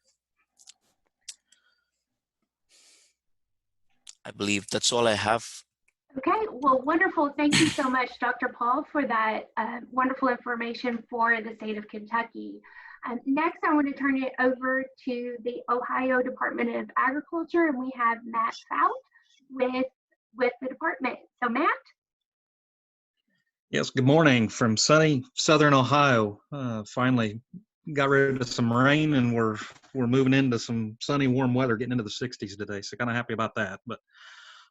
I believe that's all I have. Okay, well, wonderful. Thank you so much, Dr. Paul, for that wonderful information for the state of Kentucky. Next, I want to turn it over to the Ohio Department of Agriculture, and we have Matt Fout with the department. So, Matt? Yes, good morning from sunny southern Ohio. Finally got rid of some rain, and we're moving into some sunny, warm weather, getting into the 60s today. So kind of happy about that. But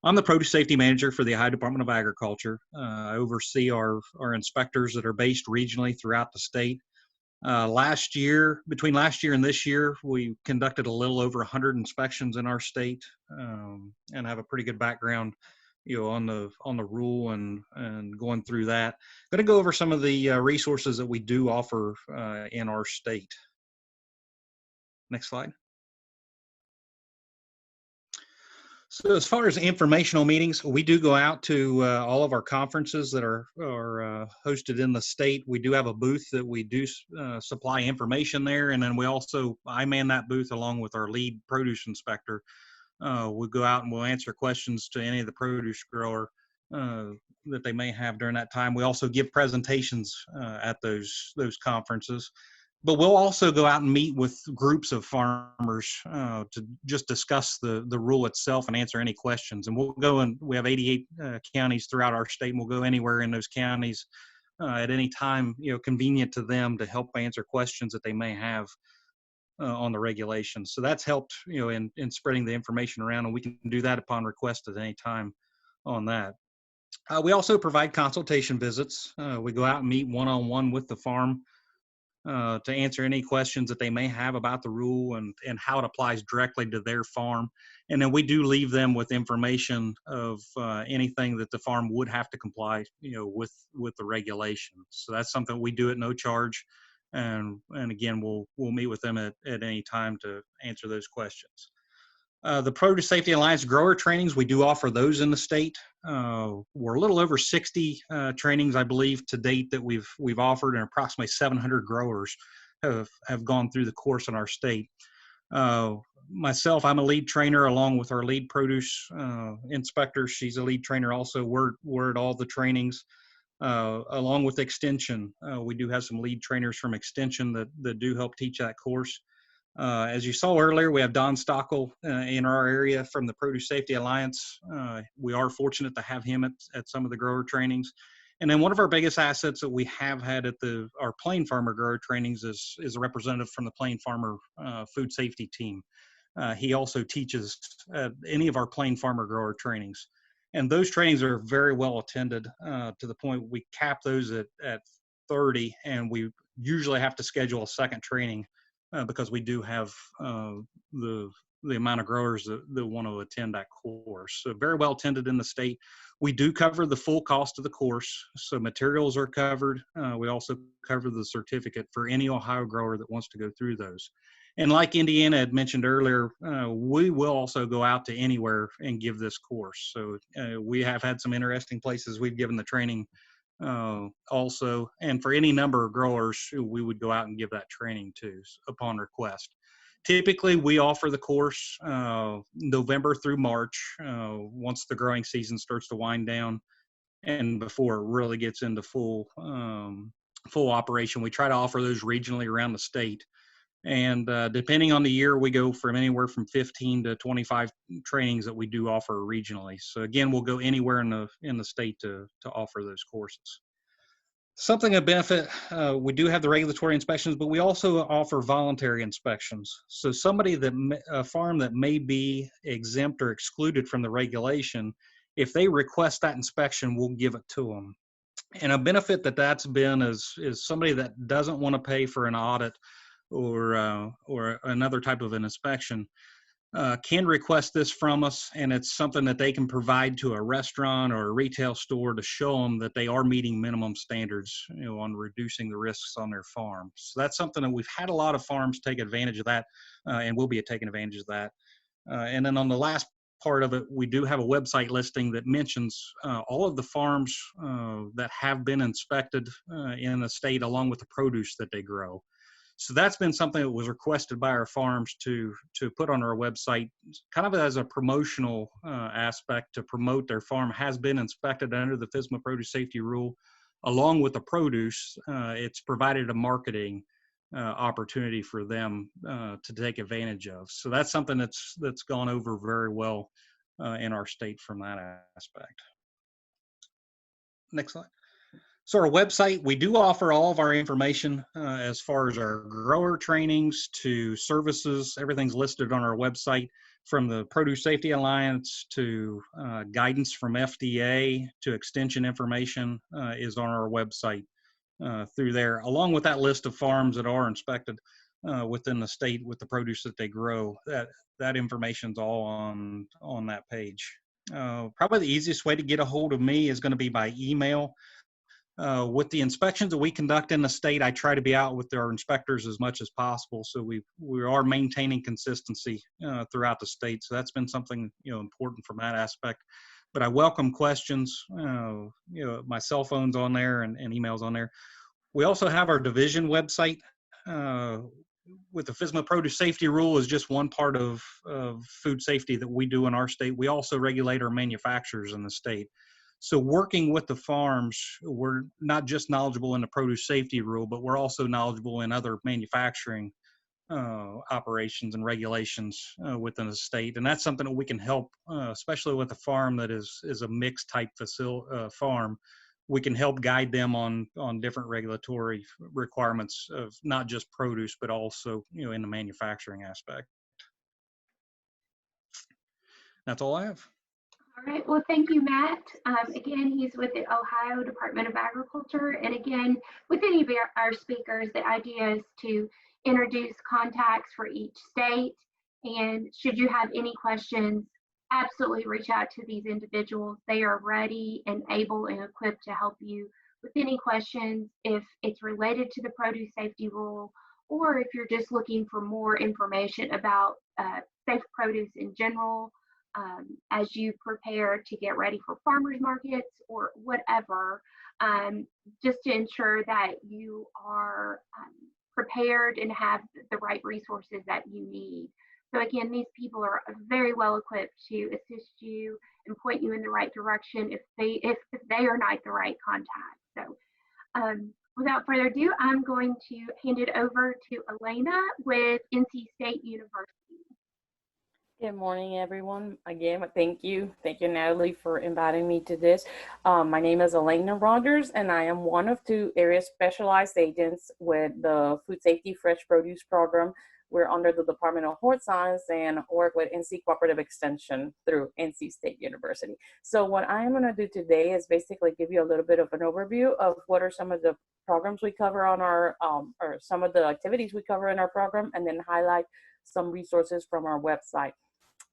I'm the Produce Safety Manager for the Ohio Department of Agriculture. I oversee our inspectors that are based regionally throughout the state. Between last year and this year, we conducted a little over 100 inspections in our state, and have a pretty good background, on the rule and going through that. Going to go over some of the resources that we do offer in our state. Next slide. So as far as informational meetings, we do go out to all of our conferences that are hosted in the state. We do have a booth that we do supply information there, and then I man that booth along with our lead produce inspector. We'll go out and we'll answer questions to any of the produce grower that they may have during that time. We also give presentations at those conferences. But we'll also go out and meet with groups of farmers to just discuss the rule itself and answer any questions. And we'll go and we have 88 counties throughout our state, and we'll go anywhere in those counties at any time, convenient to them to help answer questions that they may have on the regulations. So that's helped, in spreading the information around, and we can do that upon request at any time on that. We also provide consultation visits. We go out and meet one-on-one with the farm to answer any questions that they may have about the rule and how it applies directly to their farm. And then we do leave them with information of anything that the farm would have to comply, with the regulations. So that's something we do at no charge. And again, we'll meet with them at any time to answer those questions. The Produce Safety Alliance grower trainings, we do offer those in the state. We're a little over 60 trainings, I believe, to date that we've offered, and approximately 700 growers have gone through the course in our state. Myself, I'm a lead trainer along with our lead produce inspector. She's a lead trainer also. We're at all the trainings. Along with Extension, we do have some lead trainers from Extension that do help teach that course. As you saw earlier, we have Don Stockel in our area from the Produce Safety Alliance. We are fortunate to have him at some of the grower trainings. And then one of our biggest assets that we have had at our Plain Farmer grower trainings is a representative from the Plain Farmer food safety team. He also teaches any of our Plain Farmer grower trainings. And those trainings are very well attended to the point we cap those at 30, and we usually have to schedule a second training because we do have the amount of growers that want to attend that course. So very well attended in the state. We do cover the full cost of the course, so materials are covered. We also cover the certificate for any Ohio grower that wants to go through those. And like Indiana had mentioned earlier, we will also go out to anywhere and give this course. So we have had some interesting places we've given the training also, and for any number of growers, we would go out and give that training to upon request. Typically, we offer the course November through March, once the growing season starts to wind down and before it really gets into full operation. We try to offer those regionally around the state. And depending on the year, we go from anywhere from 15 to 25 trainings that we do offer regionally. So again, we'll go anywhere in the state to offer those courses. Something of benefit, we do have the regulatory inspections, but we also offer voluntary inspections. So a farm that may be exempt or excluded from the regulation, if they request that inspection, we'll give it to them. And a benefit that's been is somebody that doesn't want to pay for an audit or another type of an inspection can request this from us, and it's something that they can provide to a restaurant or a retail store to show them that they are meeting minimum standards, on reducing the risks on their farm. So that's something that we've had a lot of farms take advantage of that, and we'll be taking advantage of that. And then on the last part of it, we do have a website listing that mentions all of the farms that have been inspected in the state, along with the produce that they grow. So that's been something that was requested by our farms to put on our website, kind of as a promotional aspect to promote their farm has been inspected under the FSMA produce safety rule. Along with the produce, it's provided a marketing opportunity for them to take advantage of. So that's something that's gone over very well in our state from that aspect. Next slide. So our website, we do offer all of our information as far as our grower trainings to services. Everything's listed on our website, from the Produce Safety Alliance to guidance from FDA to extension information is on our website through there, along with that list of farms that are inspected within the state with the produce that they grow. That information's all on that page. Probably the easiest way to get a hold of me is going to be by email. With the inspections that we conduct in the state, I try to be out with our inspectors as much as possible. So we are maintaining consistency throughout the state. So that's been something important from that aspect. But I welcome questions. My cell phone's on there and emails on there. We also have our division website. With the FSMA produce safety rule is just one part of food safety that we do in our state. We also regulate our manufacturers in the state. So working with the farms, we're not just knowledgeable in the produce safety rule, but we're also knowledgeable in other manufacturing operations and regulations within the state. And that's something that we can help, especially with a farm that is a mixed type farm. We can help guide them on different regulatory requirements of not just produce, but also in the manufacturing aspect. That's all I have. All right, well, thank you, Matt. Again, he's with the Ohio Department of Agriculture. And again, with any of our speakers, the idea is to introduce contacts for each state. And should you have any questions, absolutely reach out to these individuals. They are ready and able and equipped to help you with any questions if it's related to the produce safety rule, or if you're just looking for more information about safe produce in general. As you prepare to get ready for farmers markets or whatever, just to ensure that you are prepared and have the right resources that you need. So again, these people are very well equipped to assist you and point you in the right direction if they are not the right contact. So without further ado, I'm going to hand it over to Elena with NC State University. Good morning, everyone. Again, thank you. Thank you, Natalie, for inviting me to this. My name is Elena Rogers, and I am one of 2 area specialized agents with the Food Safety Fresh Produce Program. We're under the Department of Hort Science and work with NC Cooperative Extension through NC State University. So what I'm going to do today is basically give you a little bit of an overview of what are some of the programs we cover on our, or some of the activities we cover in our program, and then highlight some resources from our website.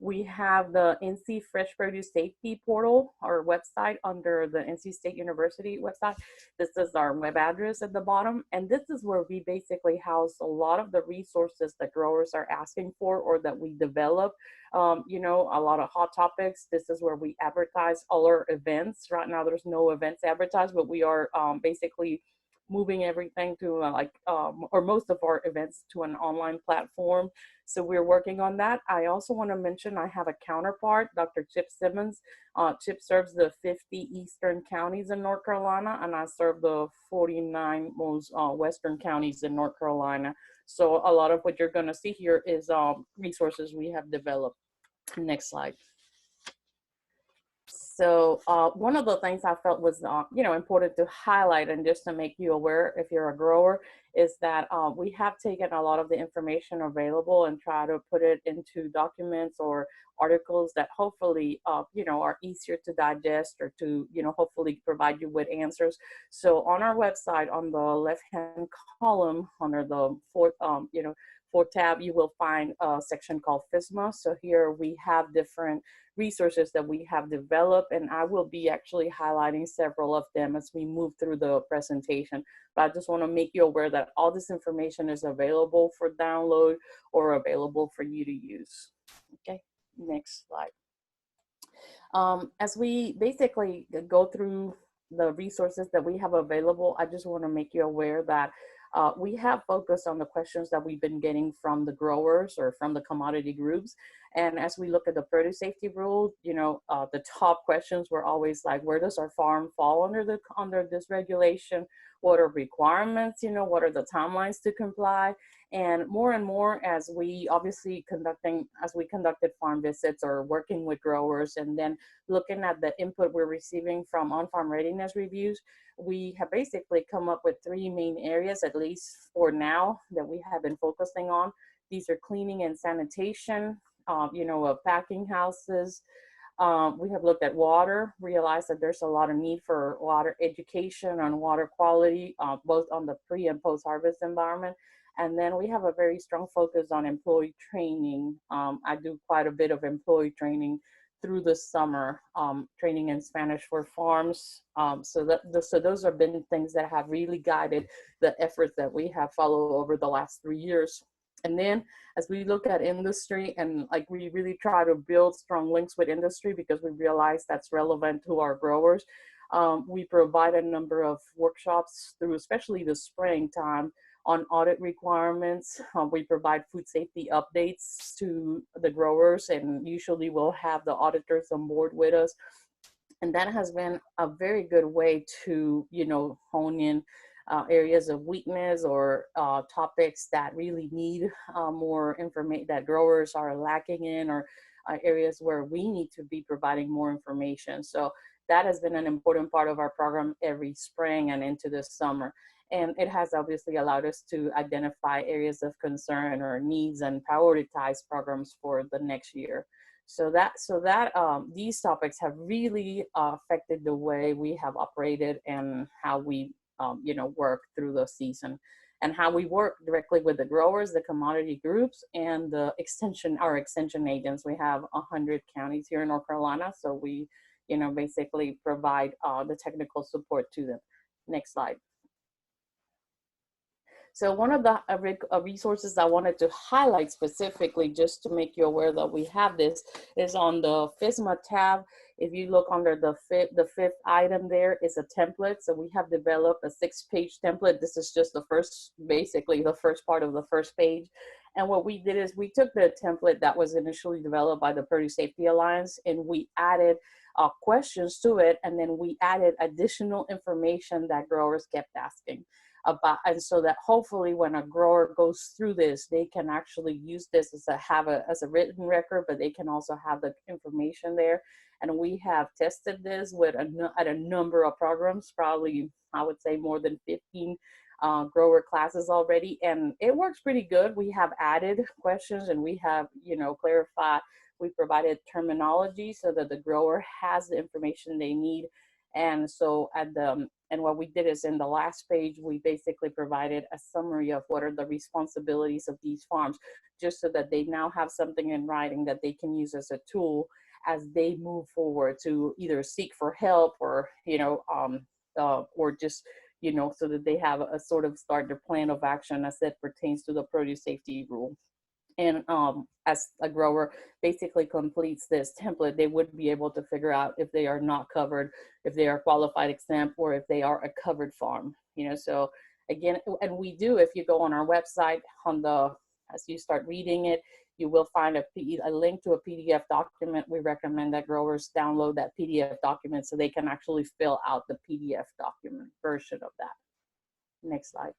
We have the NC Fresh Produce Safety Portal, our website under the NC State University website. This is our web address at the bottom, and this is where we basically house a lot of the resources that growers are asking for or that we develop. You know, a lot of hot topics. This is where we advertise all our events. Right now, there's no events advertised, but we are basically moving everything to or most of our events to an online platform. So we're working on that. I also want to mention I have a counterpart, Dr. Chip Simmons. Chip serves the 50 eastern counties in North Carolina, and I serve the 49 most western counties in North Carolina. So a lot of what you're going to see here is resources we have developed. Next slide. So one of the things I felt was, important to highlight and just to make you aware if you're a grower is that we have taken a lot of the information available and try to put it into documents or articles that hopefully, are easier to digest or to, hopefully provide you with answers. So on our website, on the left-hand column under the fourth tab, you will find a section called FSMA. So here we have different resources that we have developed, and I will be actually highlighting several of them as we move through the presentation. But I just want to make you aware that all this information is available for download or available for you to use. Okay, next slide. As we basically go through the resources that we have available, I just want to make you aware that we have focused on the questions that we've been getting from the growers or from the commodity groups. And as we look at the produce safety rule, the top questions were always like, where does our farm fall under this regulation? What are requirements? What are the timelines to comply? And more as we conducted farm visits or working with growers and then looking at the input we're receiving from on-farm readiness reviews, we have basically come up with 3 main areas, at least for now, that we have been focusing on. These are cleaning and sanitation, packing houses. We have looked at water, realized that there's a lot of need for water education on water quality, both on the pre and post-harvest environment. And then we have a very strong focus on employee training. I do quite a bit of employee training through the summer, training in Spanish for farms. So those have been things that have really guided the efforts that we have followed over the last 3 years. And then as we look at industry and we really try to build strong links with industry because we realize that's relevant to our growers, we provide a number of workshops through especially the springtime on audit requirements. We provide food safety updates to the growers, and usually we'll have the auditors on board with us. And that has been a very good way to, hone in areas of weakness or topics that really need more information that growers are lacking in, or areas where we need to be providing more information. So that has been an important part of our program every spring and into the summer. And it has obviously allowed us to identify areas of concern or needs and prioritize programs for the next year. These topics have really affected the way we have operated and how we work through the season, and how we work directly with the growers, the commodity groups, and our extension agents. We have 100 counties here in North Carolina, so we basically provide the technical support to them. Next slide. So one of the resources I wanted to highlight specifically, just to make you aware that we have this, is on the FSMA tab. If you look under the fifth item, there is a template. So we have developed a 6-page template. This is just basically the first part of the first page. And what we did is we took the template that was initially developed by the Purdue Safety Alliance, and we added questions to it, and then we added additional information that growers kept asking about, and so that hopefully when a grower goes through this, they can actually use this as a written record, but they can also have the information there. And we have tested this at a number of programs, probably I would say more than 15 grower classes already, and it works pretty good. We have added questions, and we have clarified. We provided terminology so that the grower has the information they need. And so and what we did is in the last page, we basically provided a summary of what are the responsibilities of these farms, just so that they now have something in writing that they can use as a tool as they move forward to either seek for help or, or just, so that they have a sort of starter plan of action as it pertains to the produce safety rule. And as a grower basically completes this template, they would be able to figure out if they are not covered, if they are qualified exempt, or if they are a covered farm. So again, and we do, if you go on our website, as you start reading it, you will find a link to a PDF document. We recommend that growers download that PDF document so they can actually fill out the PDF document version of that. Next slide.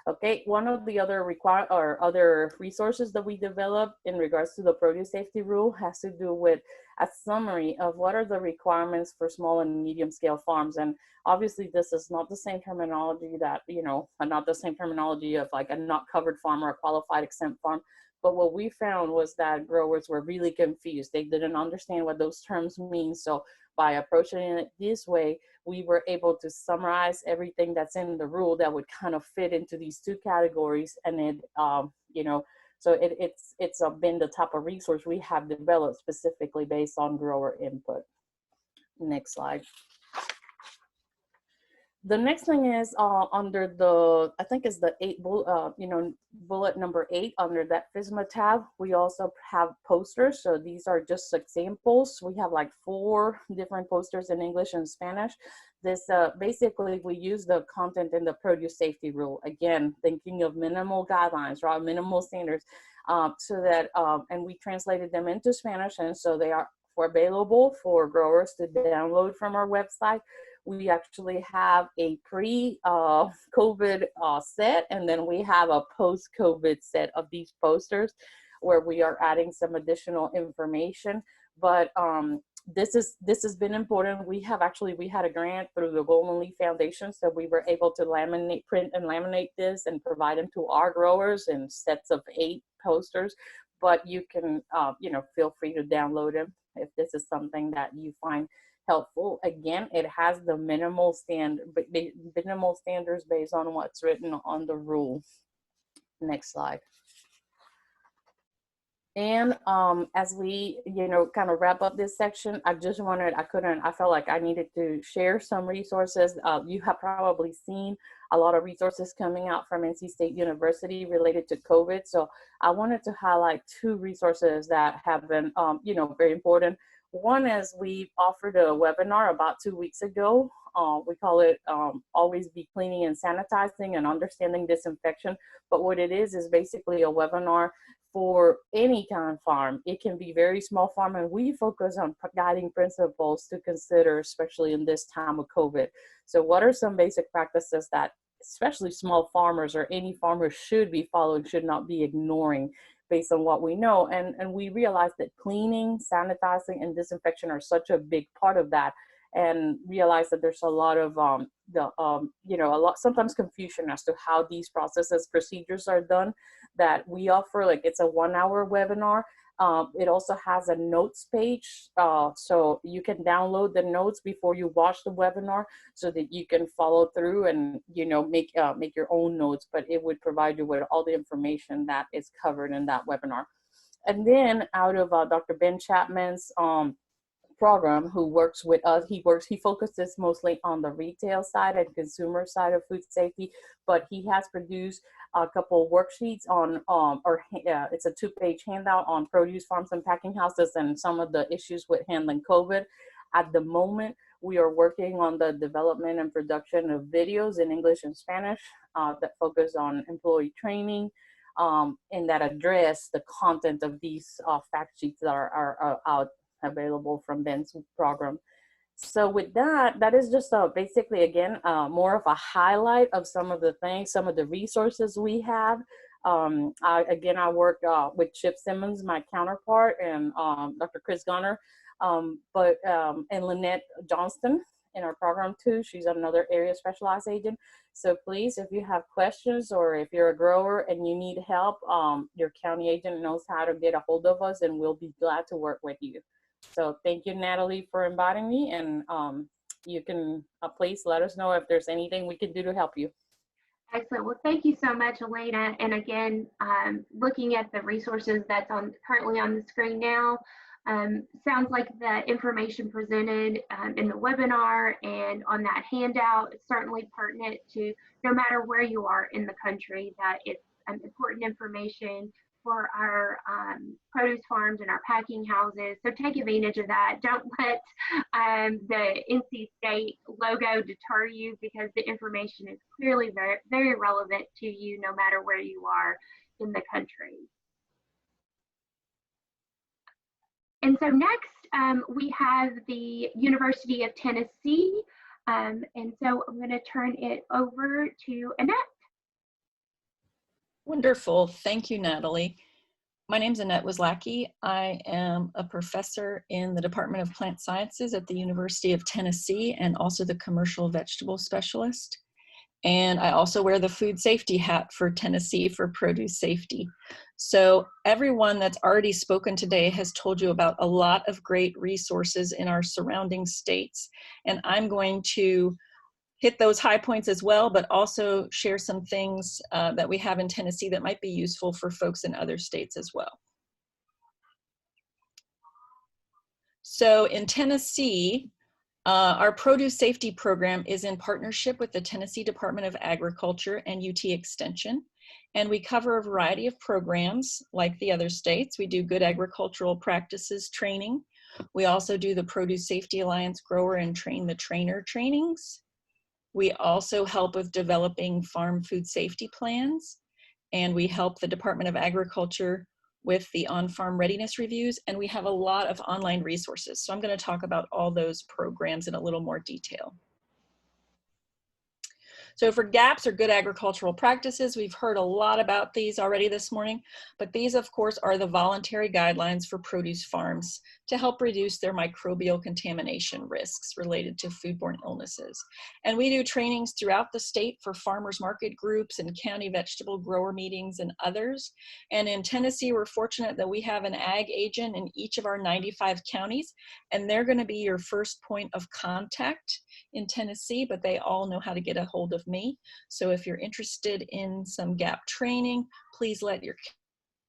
Okay, one of the other other resources that we developed in regards to the produce safety rule has to do with a summary of what are the requirements for small and medium scale farms. And obviously this is not the same terminology that, not the same terminology of like a not covered farm or a qualified exempt farm. But what we found was that growers were really confused. They didn't understand what those terms mean. So by approaching it this way, we were able to summarize everything that's in the rule that would kind of fit into these two categories. And it, so it's been the type of resource we have developed specifically based on grower input. Next slide. The next thing is under the, I think it's the bullet number 8 under that FSMA tab, we also have posters. So these are just examples. We have like 4 different posters in English and Spanish. This basically we use the content in the produce safety rule. Again, thinking of minimal guidelines, right? Minimal standards, so that, and we translated them into Spanish. And so they are available for growers to download from our website. We actually have a pre-COVID set, and then we have a post-COVID set of these posters where we are adding some additional information. But this has been important. We had a grant through the Golden Leaf Foundation, so we were able to print and laminate this and provide them to our growers in sets of 8 posters. But you can, feel free to download them if this is something that you find helpful. Again, it has the minimal standards based on what's written on the rule. Next slide. And as we, kind of wrap up this section, I felt like I needed to share some resources. You have probably seen a lot of resources coming out from NC State University related to COVID. So I wanted to highlight 2 resources that have been, very important. One is we offered a webinar about 2 weeks ago. We call it Always Be Cleaning and Sanitizing and Understanding Disinfection. But what it is basically a webinar for any kind of farm. It can be very small farm, and we focus on guiding principles to consider, especially in this time of COVID. So what are some basic practices that especially small farmers or any farmer should be following, should not be ignoring, based on what we know? And we realize that cleaning, sanitizing, and disinfection are such a big part of that, and realize that there's a lot of sometimes confusion as to how these processes, procedures are done, that we offer, like it's a 1-hour webinar. It also has a notes page, so you can download the notes before you watch the webinar, so that you can follow through and make your own notes. But it would provide you with all the information that is covered in that webinar. And then out of Dr. Ben Chapman's program, who works with us, he focuses mostly on the retail side and consumer side of food safety, but he has produced a couple worksheets on it's a 2-page handout on produce farms and packing houses and some of the issues with handling COVID. At the moment, we are working on the development and production of videos in English and Spanish that focus on employee training, and that address the content of these fact sheets that are out available from Ben's program. So with that is just basically, again, more of a highlight of some of the things, some of the resources we have. I work with Chip Simmons, my counterpart, and Dr. Chris Gunner, and Lynette Johnston in our program too. She's another area specialized agent. So please, if you have questions or if you're a grower and you need help, your county agent knows how to get a hold of us, and we'll be glad to work with you. So thank you, Natalie, for inviting me, and you can please let us know if there's anything we can do to help you. Excellent. Well, thank you so much, Elena. And again, looking at the resources that's currently on the screen now, sounds like the information presented in the webinar and on that handout is certainly pertinent to no matter where you are in the country, that it's important information for our produce farms and our packing houses. So take advantage of that. Don't let the NC State logo deter you, because the information is clearly very, very relevant to you no matter where you are in the country. And so next we have the University of Tennessee. And so I'm going to turn it over to Annette. Wonderful. Thank you, Natalie. My name is Annette Wozlacki. I am a professor in the Department of Plant Sciences at the University of Tennessee, and also the commercial vegetable specialist. And I also wear the food safety hat for Tennessee for produce safety. So everyone that's already spoken today has told you about a lot of great resources in our surrounding states. And I'm going to hit those high points as well, but also share some things that we have in Tennessee that might be useful for folks in other states as well. So in Tennessee, our produce safety program is in partnership with the Tennessee Department of Agriculture and UT Extension. And we cover a variety of programs like the other states. We do good agricultural practices training. We also do the Produce Safety Alliance Grower and Train-the-Trainer trainings. We also help with developing farm food safety plans, and we help the Department of Agriculture with the on-farm readiness reviews, and we have a lot of online resources. So I'm going to talk about all those programs in a little more detail. So for GAPs, or good agricultural practices, we've heard a lot about these already this morning, but these of course are the voluntary guidelines for produce farms to help reduce their microbial contamination risks related to foodborne illnesses. And we do trainings throughout the state for farmers market groups and county vegetable grower meetings and others. And in Tennessee, we're fortunate that we have an ag agent in each of our 95 counties, and they're going to be your first point of contact in Tennessee, but they all know how to get a hold of me. So if you're interested in some GAP training, please let your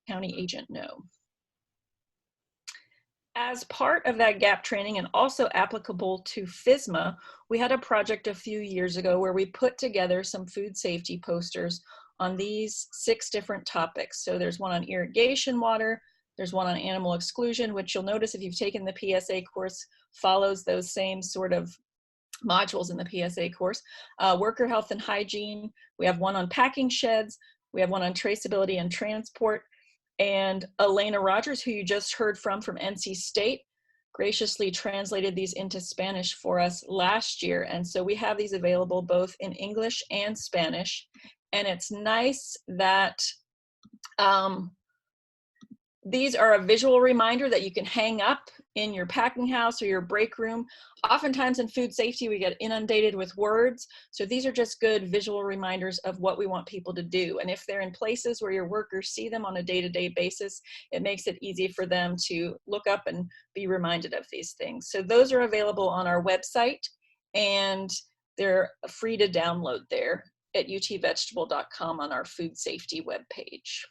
county agent know. As part of that GAP training, and also applicable to FSMA, we had a project a few years ago where we put together some food safety posters on these 6 different topics. So there's one on irrigation water, there's one on animal exclusion, which you'll notice if you've taken the PSA course follows those same sort of modules in the PSA course. Worker health and hygiene. We have one on packing sheds. We have one on traceability and transport. And Elena Rogers, who you just heard from NC State, graciously translated these into Spanish for us last year. And so we have these available both in English and Spanish. And it's nice that these are a visual reminder that you can hang up in your packing house or your break room. Oftentimes in food safety, we get inundated with words. So these are just good visual reminders of what we want people to do. And if they're in places where your workers see them on a day-to-day basis, it makes it easy for them to look up and be reminded of these things. So those are available on our website, and they're free to download there at utvegetable.com on our food safety webpage.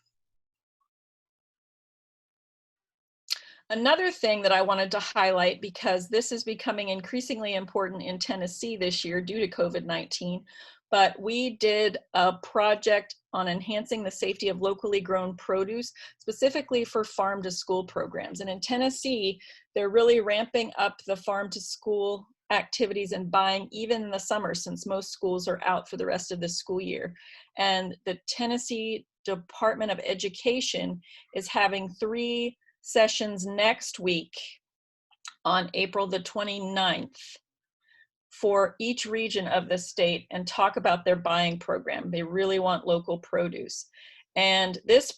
Another thing that I wanted to highlight, because this is becoming increasingly important in Tennessee this year due to COVID-19, but we did a project on enhancing the safety of locally grown produce, specifically for farm to school programs. And in Tennessee, they're really ramping up the farm to school activities and buying even in the summer, since most schools are out for the rest of the school year. And the Tennessee Department of Education is having 3 sessions next week on April the 29th for each region of the state and talk about their buying program. They really want local produce. And this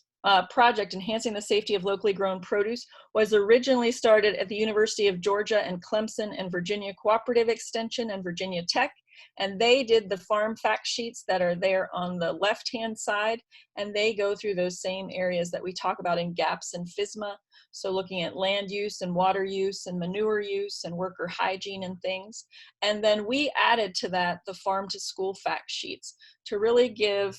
project, Enhancing the Safety of Locally Grown Produce, was originally started at the University of Georgia and Clemson and Virginia Cooperative Extension and Virginia Tech. And they did the farm fact sheets that are there on the left-hand side, and they go through those same areas that we talk about in GAPS and FSMA. So looking at land use and water use and manure use and worker hygiene and things. And then we added to that the farm to school fact sheets to really give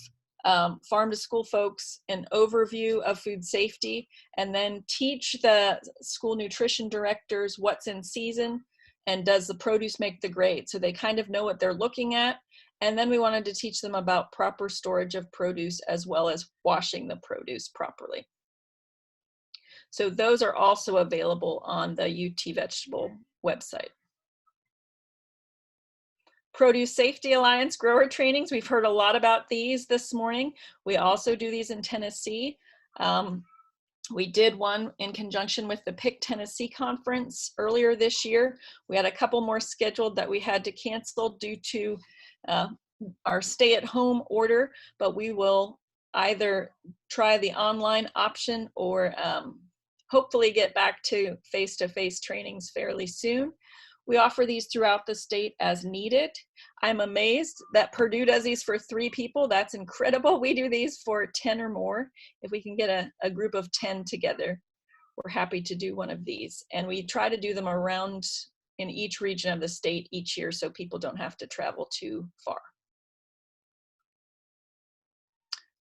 farm to school folks an overview of food safety, and then teach the school nutrition directors what's in season and does the produce make the grade, so they kind of know what they're looking at. And then we wanted to teach them about proper storage of produce as well as washing the produce properly. So those are also available on the UT Vegetable website. Produce Safety Alliance grower trainings. We've heard a lot about these this morning. We also do these in Tennessee. We did one in conjunction with the PIC Tennessee conference earlier this year. We had a couple more scheduled that we had to cancel due to our stay-at-home order, but we will either try the online option or hopefully get back to face-to-face trainings fairly soon. We offer these throughout the state as needed. I'm amazed that Purdue does these for 3 people. That's incredible. We do these for 10 or more. If we can get a group of 10 together, we're happy to do one of these. And we try to do them around in each region of the state each year so people don't have to travel too far.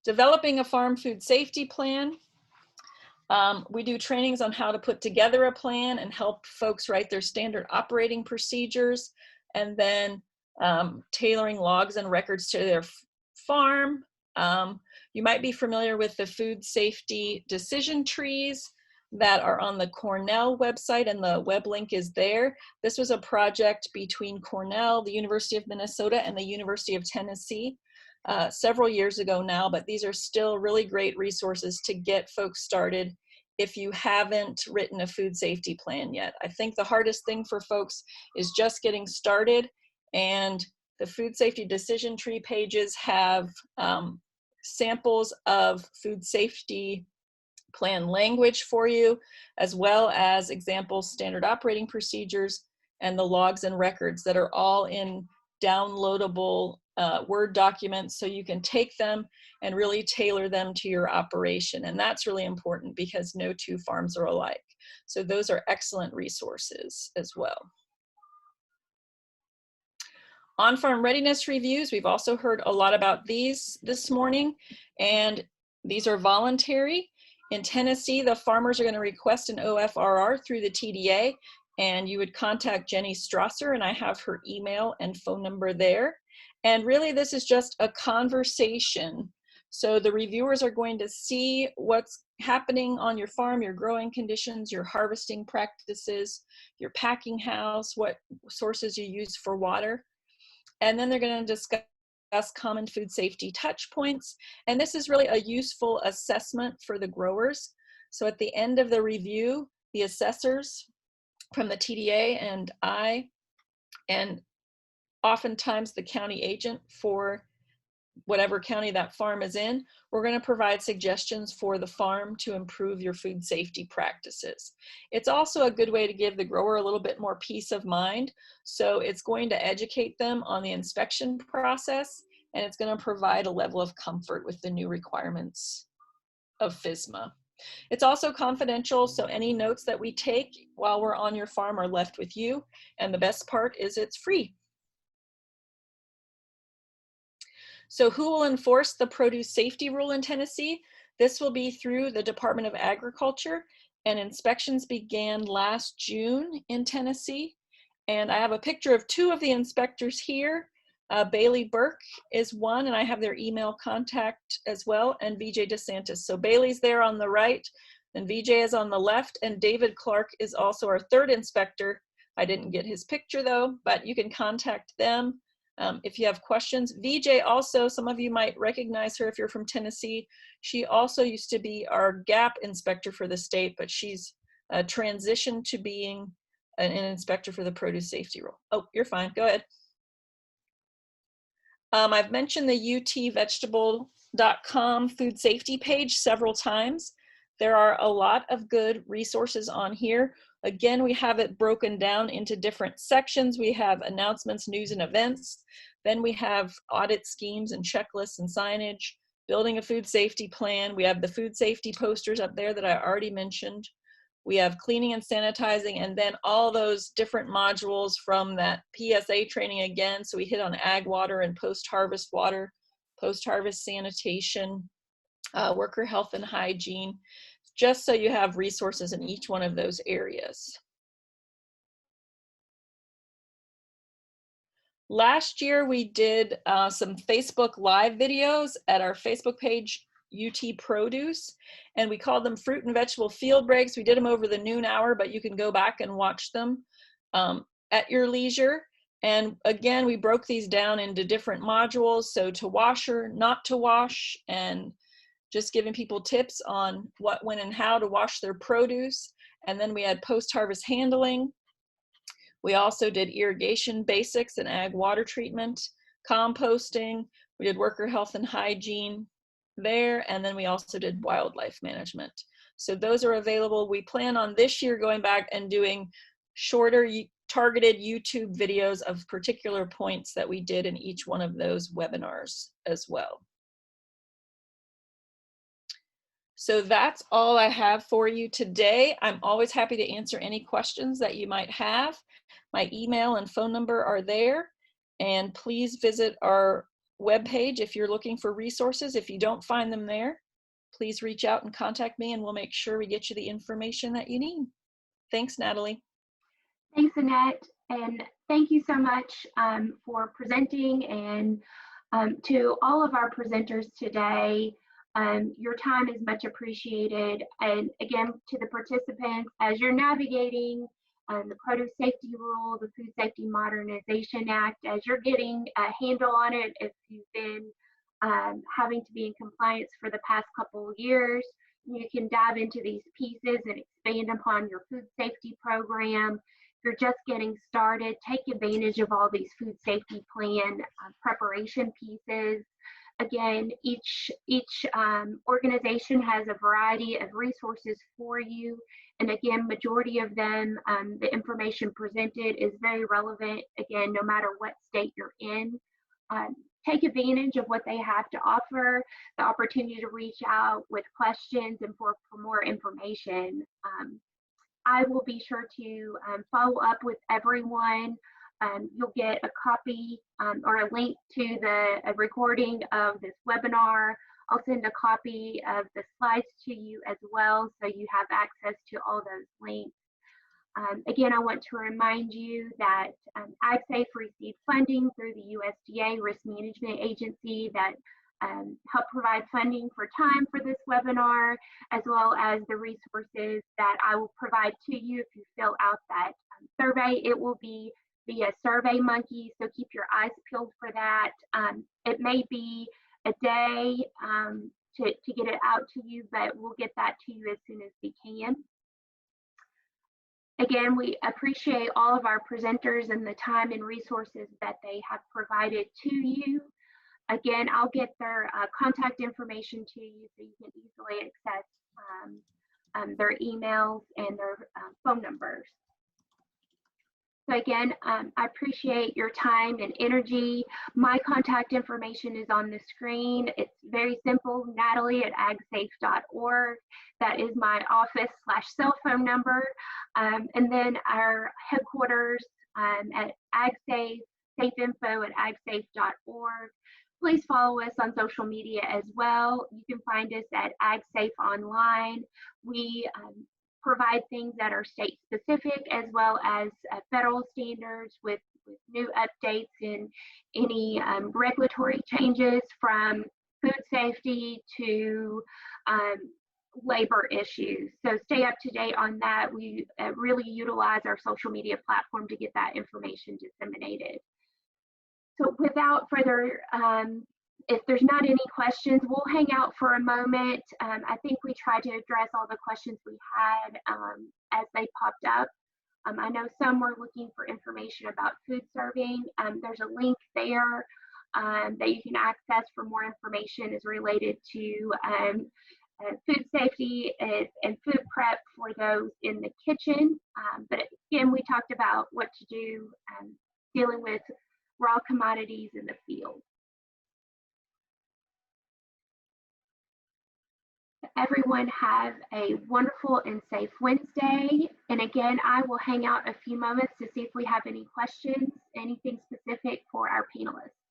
Developing a farm food safety plan. We do trainings on how to put together a plan and help folks write their standard operating procedures, and then tailoring logs and records to their farm. You might be familiar with the food safety decision trees that are on the Cornell website, and the web link is there. This was a project between Cornell, the University of Minnesota, and the University of Tennessee several years ago now, but these are still really great resources to get folks started if you haven't written a food safety plan yet. I think the hardest thing for folks is just getting started, and the food safety decision tree pages have samples of food safety plan language for you, as well as example standard operating procedures and the logs and records that are all in downloadable Word documents, so you can take them and really tailor them to your operation. And that's really important because no 2 farms are alike. So those are excellent resources as well. On-farm readiness reviews, we've also heard a lot about these this morning, and these are voluntary. In Tennessee, the farmers are going to request an OFRR through the TDA, and you would contact Jenny Strasser, and I have her email and phone number there. And really, this is just a conversation. So the reviewers are going to see what's happening on your farm, your growing conditions, your harvesting practices, your packing house, what sources you use for water. And then they're going to discuss common food safety touch points. And this is really a useful assessment for the growers. So at the end of the review, the assessors from the TDA and I, and oftentimes the county agent for whatever county that farm is in, we're going to provide suggestions for the farm to improve your food safety practices. It's also a good way to give the grower a little bit more peace of mind. So it's going to educate them on the inspection process, and it's going to provide a level of comfort with the new requirements of FSMA. It's also confidential, so any notes that we take while we're on your farm are left with you. And the best part is it's free. So who will enforce the produce safety rule in Tennessee? This will be through the Department of Agriculture, and inspections began last June in Tennessee. And I have a picture of 2 of the inspectors here. Bailey Burke is one, and I have their email contact as well, and VJ DeSantis. So Bailey's there on the right, and VJ is on the left, and David Clark is also our 3rd inspector. I didn't get his picture though, but you can contact them if you have questions. VJ also, some of you might recognize her if you're from Tennessee. She also used to be our GAP inspector for the state, but she's transitioned to being an inspector for the produce safety rule. Oh, you're fine, go ahead. I've mentioned the utvegetable.com food safety page several times. There are a lot of good resources on here. Again, we have it broken down into different sections. We have announcements, news, and events. Then we have audit schemes and checklists and signage, building a food safety plan. We have the food safety posters up there that I already mentioned. We have cleaning and sanitizing, and then all those different modules from that PSA training again. So we hit on ag water and post-harvest water, post-harvest sanitation, worker health and hygiene, just so you have resources in each one of those areas. Last year, we did some Facebook Live videos at our Facebook page, UT Produce, and we called them fruit and vegetable field breaks. We did them over the noon hour, but you can go back and watch them at your leisure. And again, we broke these down into different modules. So to wash or not to wash, and just giving people tips on what, when, and how to wash their produce. And then we had post-harvest handling. We also did irrigation basics and ag water treatment, composting. We did worker health and hygiene there, and then we also did wildlife management. So those are available. We plan on this year going back and doing shorter targeted YouTube videos of particular points that we did in each one of those webinars as well. So that's all I have for you today. I'm always happy to answer any questions that you might have. My email and phone number are there, and please visit our webpage if you're looking for resources. If you don't find them there, please reach out and contact me, and we'll make sure we get you the information that you need. Thanks, Natalie. Thanks, Annette, and thank you so much for presenting, and to all of our presenters today. Your time is much appreciated. And again, to the participants, as you're navigating the Produce Safety Rule, the Food Safety Modernization Act, as you're getting a handle on it, if you've been having to be in compliance for the past couple of years, you can dive into these pieces and expand upon your food safety program. If you're just getting started, take advantage of all these food safety plan preparation pieces. Again, each organization has a variety of resources for you. And again, majority of them, the information presented is very relevant, again, no matter what state you're in. Take advantage of what they have to offer, the opportunity to reach out with questions and for more information. I will be sure to follow up with everyone. You'll get a copy or a link to a recording of this webinar. I'll send a copy of the slides to you as well, so you have access to all those links. Again, I want to remind you that AgSafe received funding through the USDA Risk Management Agency that helped provide funding for time for this webinar, as well as the resources that I will provide to you if you fill out that survey. It will be via SurveyMonkey, so keep your eyes peeled for that. It may be a day to get it out to you, but we'll get that to you as soon as we can. Again, we appreciate all of our presenters and the time and resources that they have provided to you. Again, I'll get their contact information to you so you can easily access their emails and their phone numbers. So again, I appreciate your time and energy. My contact information is on the screen. It's very simple, Natalie@agsafe.org. That is my office/cell phone number. And then our headquarters at AgSafe, safeinfo@agsafe.org. Please follow us on social media as well. You can find us at AgSafe Online. We provide things that are state specific as well as federal standards with new updates and any regulatory changes from food safety to labor issues. So stay up to date on that. We really utilize our social media platform to get that information disseminated. So without further, if there's not any questions, we'll hang out for a moment. I think we tried to address all the questions we had as they popped up. I know some were looking for information about food serving. There's a link there that you can access for more information as related to food safety and food prep for those in the kitchen. But again, we talked about what to do dealing with raw commodities in the field. Everyone have a wonderful and safe Wednesday. And again, I will hang out a few moments to see if we have any questions, anything specific for our panelists.